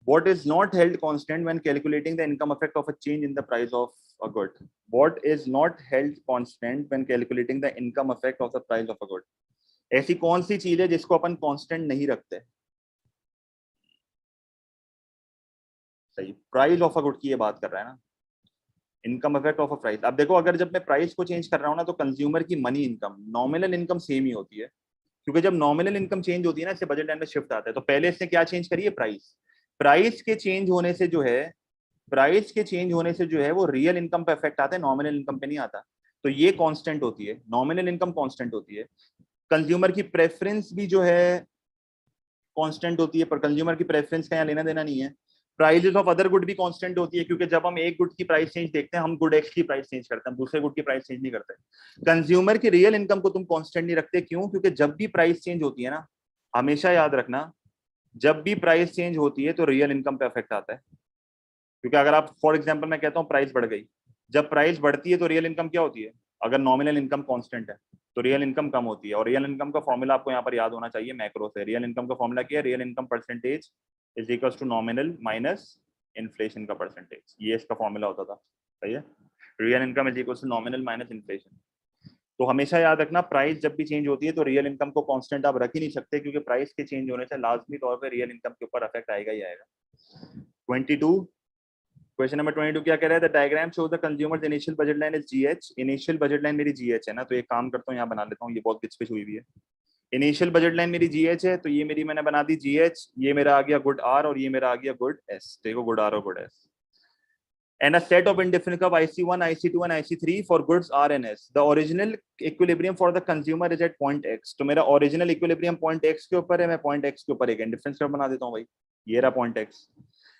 what is not held constant when calculating the income effect of a change in the price of a good? What is not held constant when calculating the income effect of the price of a good? ऐसी कौन सी चीज है जिसको अपन constant नहीं रखते? सही, price of a good की ये बात कर रहा है ना, income effect of a price. अब देखो, अगर जब मैं प्राइस को चेंज कर रहा हूँ ना तो कंज्यूमर की money income, nominal income same ही होती है। क्योंकि जब नॉमिनल इनकम चेंज होती है ना, इससे बजट लाइन में शिफ्ट आता है। तो पहले इसने क्या चेंज करी है? प्राइस। प्राइस के चेंज होने से जो है, प्राइस के चेंज होने से जो है वो रियल इनकम पे इफेक्ट आता है, नॉमिनल इनकम पे नहीं आता। तो ये कांस्टेंट होती है, नॉमिनल इनकम कांस्टेंट होती है। कंज्यूमर की प्रेफरेंस भी जो है कांस्टेंट होती है, पर कंज्यूमर की प्रेफरेंस का यहाँ लेना देना नहीं है। प्राइसेस ऑफ अदर गुड भी कांस्टेंट होती है, क्योंकि जब हम एक गुड की प्राइस चेंज देखते हैं, हम गुड एक्स की प्राइस चेंज करते हैं, दूसरे गुड की प्राइस चेंज नहीं करते। कंज्यूमर की रियल इनकम को तुम कांस्टेंट नहीं रखते, क्यों? क्योंकि जब भी प्राइस चेंज होती है ना, हमेशा याद रखना, जब भी प्राइस चेंज होती है तो रियल इनकम पे इफेक्ट आता है। क्योंकि अगर आप, फॉर एग्जाम्पल मैं कहता हूँ प्राइस बढ़ गई, जब प्राइस बढ़ती है तो रियल इनकम क्या होती है? अगर नॉमिनल इनकम कांस्टेंट है तो रियल इनकम कम होती है। और रियल इनकम का फॉर्मूला आपको यहाँ पर याद होना चाहिए, मैक्रो से। रियल इनकम का फॉर्मूला क्या है? Real income percentage is equal to nominal minus inflation का परसेंटेज, ये इसका फॉर्मूला होता था, सही है। Real income is equal to nominal minus inflation. तो हमेशा याद रखना, प्राइस जब भी चेंज होती है तो रियल इनकम को कांस्टेंट आप रख ही नहीं सकते, क्योंकि प्राइस के चेंज होने से लाजमी तौर पर रियल इनकम के ऊपर इफेक्ट आएगा ही आएगा। 22, क्वेश्चन नंबर 22 क्या कह रहा है? The diagram show the consumer's initial budget line is GH. Initial budget line मेरी जीएच है ना, तो एक काम करता हूँ, यहाँ बना लेता हूँ, ये बहुत गिच पिच हुई हुई है। इनिशियल बजट लाइन मेरी जीएच है, तो ये मेरी मैंने बना दी जीएच, ये मेरा आ गया गुड आर और ये मेरा आ गया गुड एस। देखो, गुड आर और good S. And a set of indifferent curve IC1, IC2 and IC3 for goods R and S. The original equilibrium for the consumer is at point X. तो मेरा original equilibrium point X के ऊपर है, मैं point X के ऊपर एक indifference curve बना देता हूँ भाई, ये रहा point X.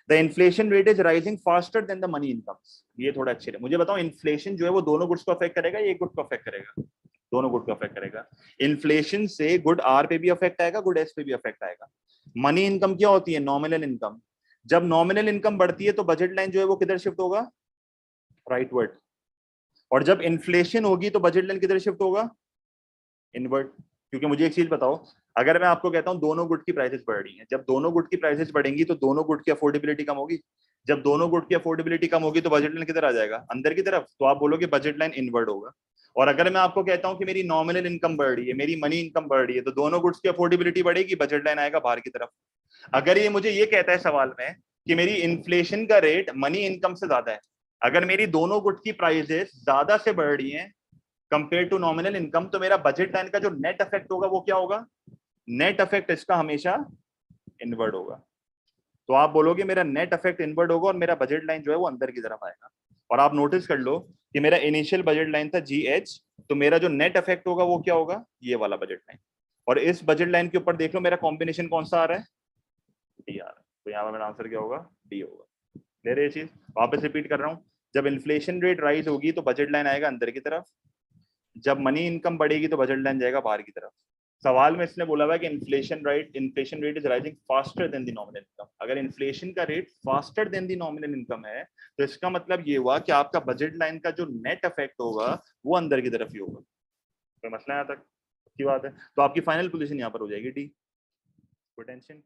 The inflation rate is rising faster than the money incomes. ये थोड़ा अच्छे है। मुझे बताओ, इन्फ्लेशन जो है वो दोनों गुड्स को अफेक्ट करेगा, ये गुड को अफेक्ट करेगा? दोनों गुड को अफेक्ट करेगा। इन्फ्लेशन से गुड आर पे भी अफेक्ट आएगा, गुड एस पे भी अफेक्ट आएगा। मनी इनकम क्या होती है? Nominal income. जब नॉमिनल इनकम बढ़ती है तो बजट लाइन जो है वो किधर शिफ्ट होगा? राइटवर्ड। और जब इन्फ्लेशन होगी तो बजट लाइन किधर शिफ्ट होगा? इनवर्ड। क्योंकि मुझे एक चीज बताओ, अगर मैं आपको कहता हूं दोनों गुड की प्राइसेस बढ़ रही हैं, जब दोनों गुड की प्राइसेस बढ़ेंगी तो दोनों गुड की अफोर्डेबिलिटी कम होगी। जब दोनों गुड की अफोर्डेबिलिटी कम होगी तो बजट लाइन किधर आ जाएगा? अंदर की तरफ। तो आप बोलोगे बजट लाइन इनवर्ड होगा। और अगर मैं आपको कहता हूं कि मेरी नॉमिनल इनकम बढ़ रही है, मेरी मनी इनकम बढ़ रही है, तो दोनों गुड्स की अफोर्डेबिलिटी बढ़ेगी, बजट लाइन आएगा बाहर की तरफ। अगर ये मुझे ये कहता है सवाल में कि मेरी इन्फ्लेशन का रेट मनी इनकम से ज्यादा है, अगर मेरी दोनों गुड की प्राइसेस ज्यादा से बढ़ रही हैं कंपेयर टू नॉमिनल इनकम, तो मेरा बजट लाइन का जो नेट इफेक्ट होगा वो क्या होगा? नेट इफेक्ट इसका हमेशा इनवर्ड होगा। तो आप बोलोगे मेरा नेट इफेक्ट इनवर्ड होगा और मेरा बजट लाइन जो है वो अंदर की तरफ आएगा। और आप नोटिस कर लो कि मेरा इनिशियल बजट लाइन था GH, तो मेरा जो नेट इफेक्ट होगा वो क्या होगा? ये वाला बजट लाइन। और इस बजट लाइन के ऊपर देख लो मेरा कॉम्बिनेशन कौन सा आ रहा है? डी आ रहा है। तो यहाँ पर मेरा आंसर क्या होगा? डी होगा। ले रहे चीज, वापस रिपीट कर रहा हूँ, जब इन्फ्लेशन रेट राइज होगी तो बजट लाइन आएगा अंदर की तरफ, जब मनी इनकम बढ़ेगी तो बजट लाइन जाएगा बाहर की तरफ। सवाल में इसने बोला हुआ कि inflation rate is rising faster than the nominal income. अगर इन्फ्लेशन का rate faster than the nominal income है तो इसका मतलब ये हुआ कि आपका बजट लाइन का जो नेट इफेक्ट होगा वो अंदर की तरफ ही होगा। तो मसला यहाँ तक की बात है। तो आपकी फाइनल पोजीशन यहाँ पर हो जाएगी डी। कोई टेंशन?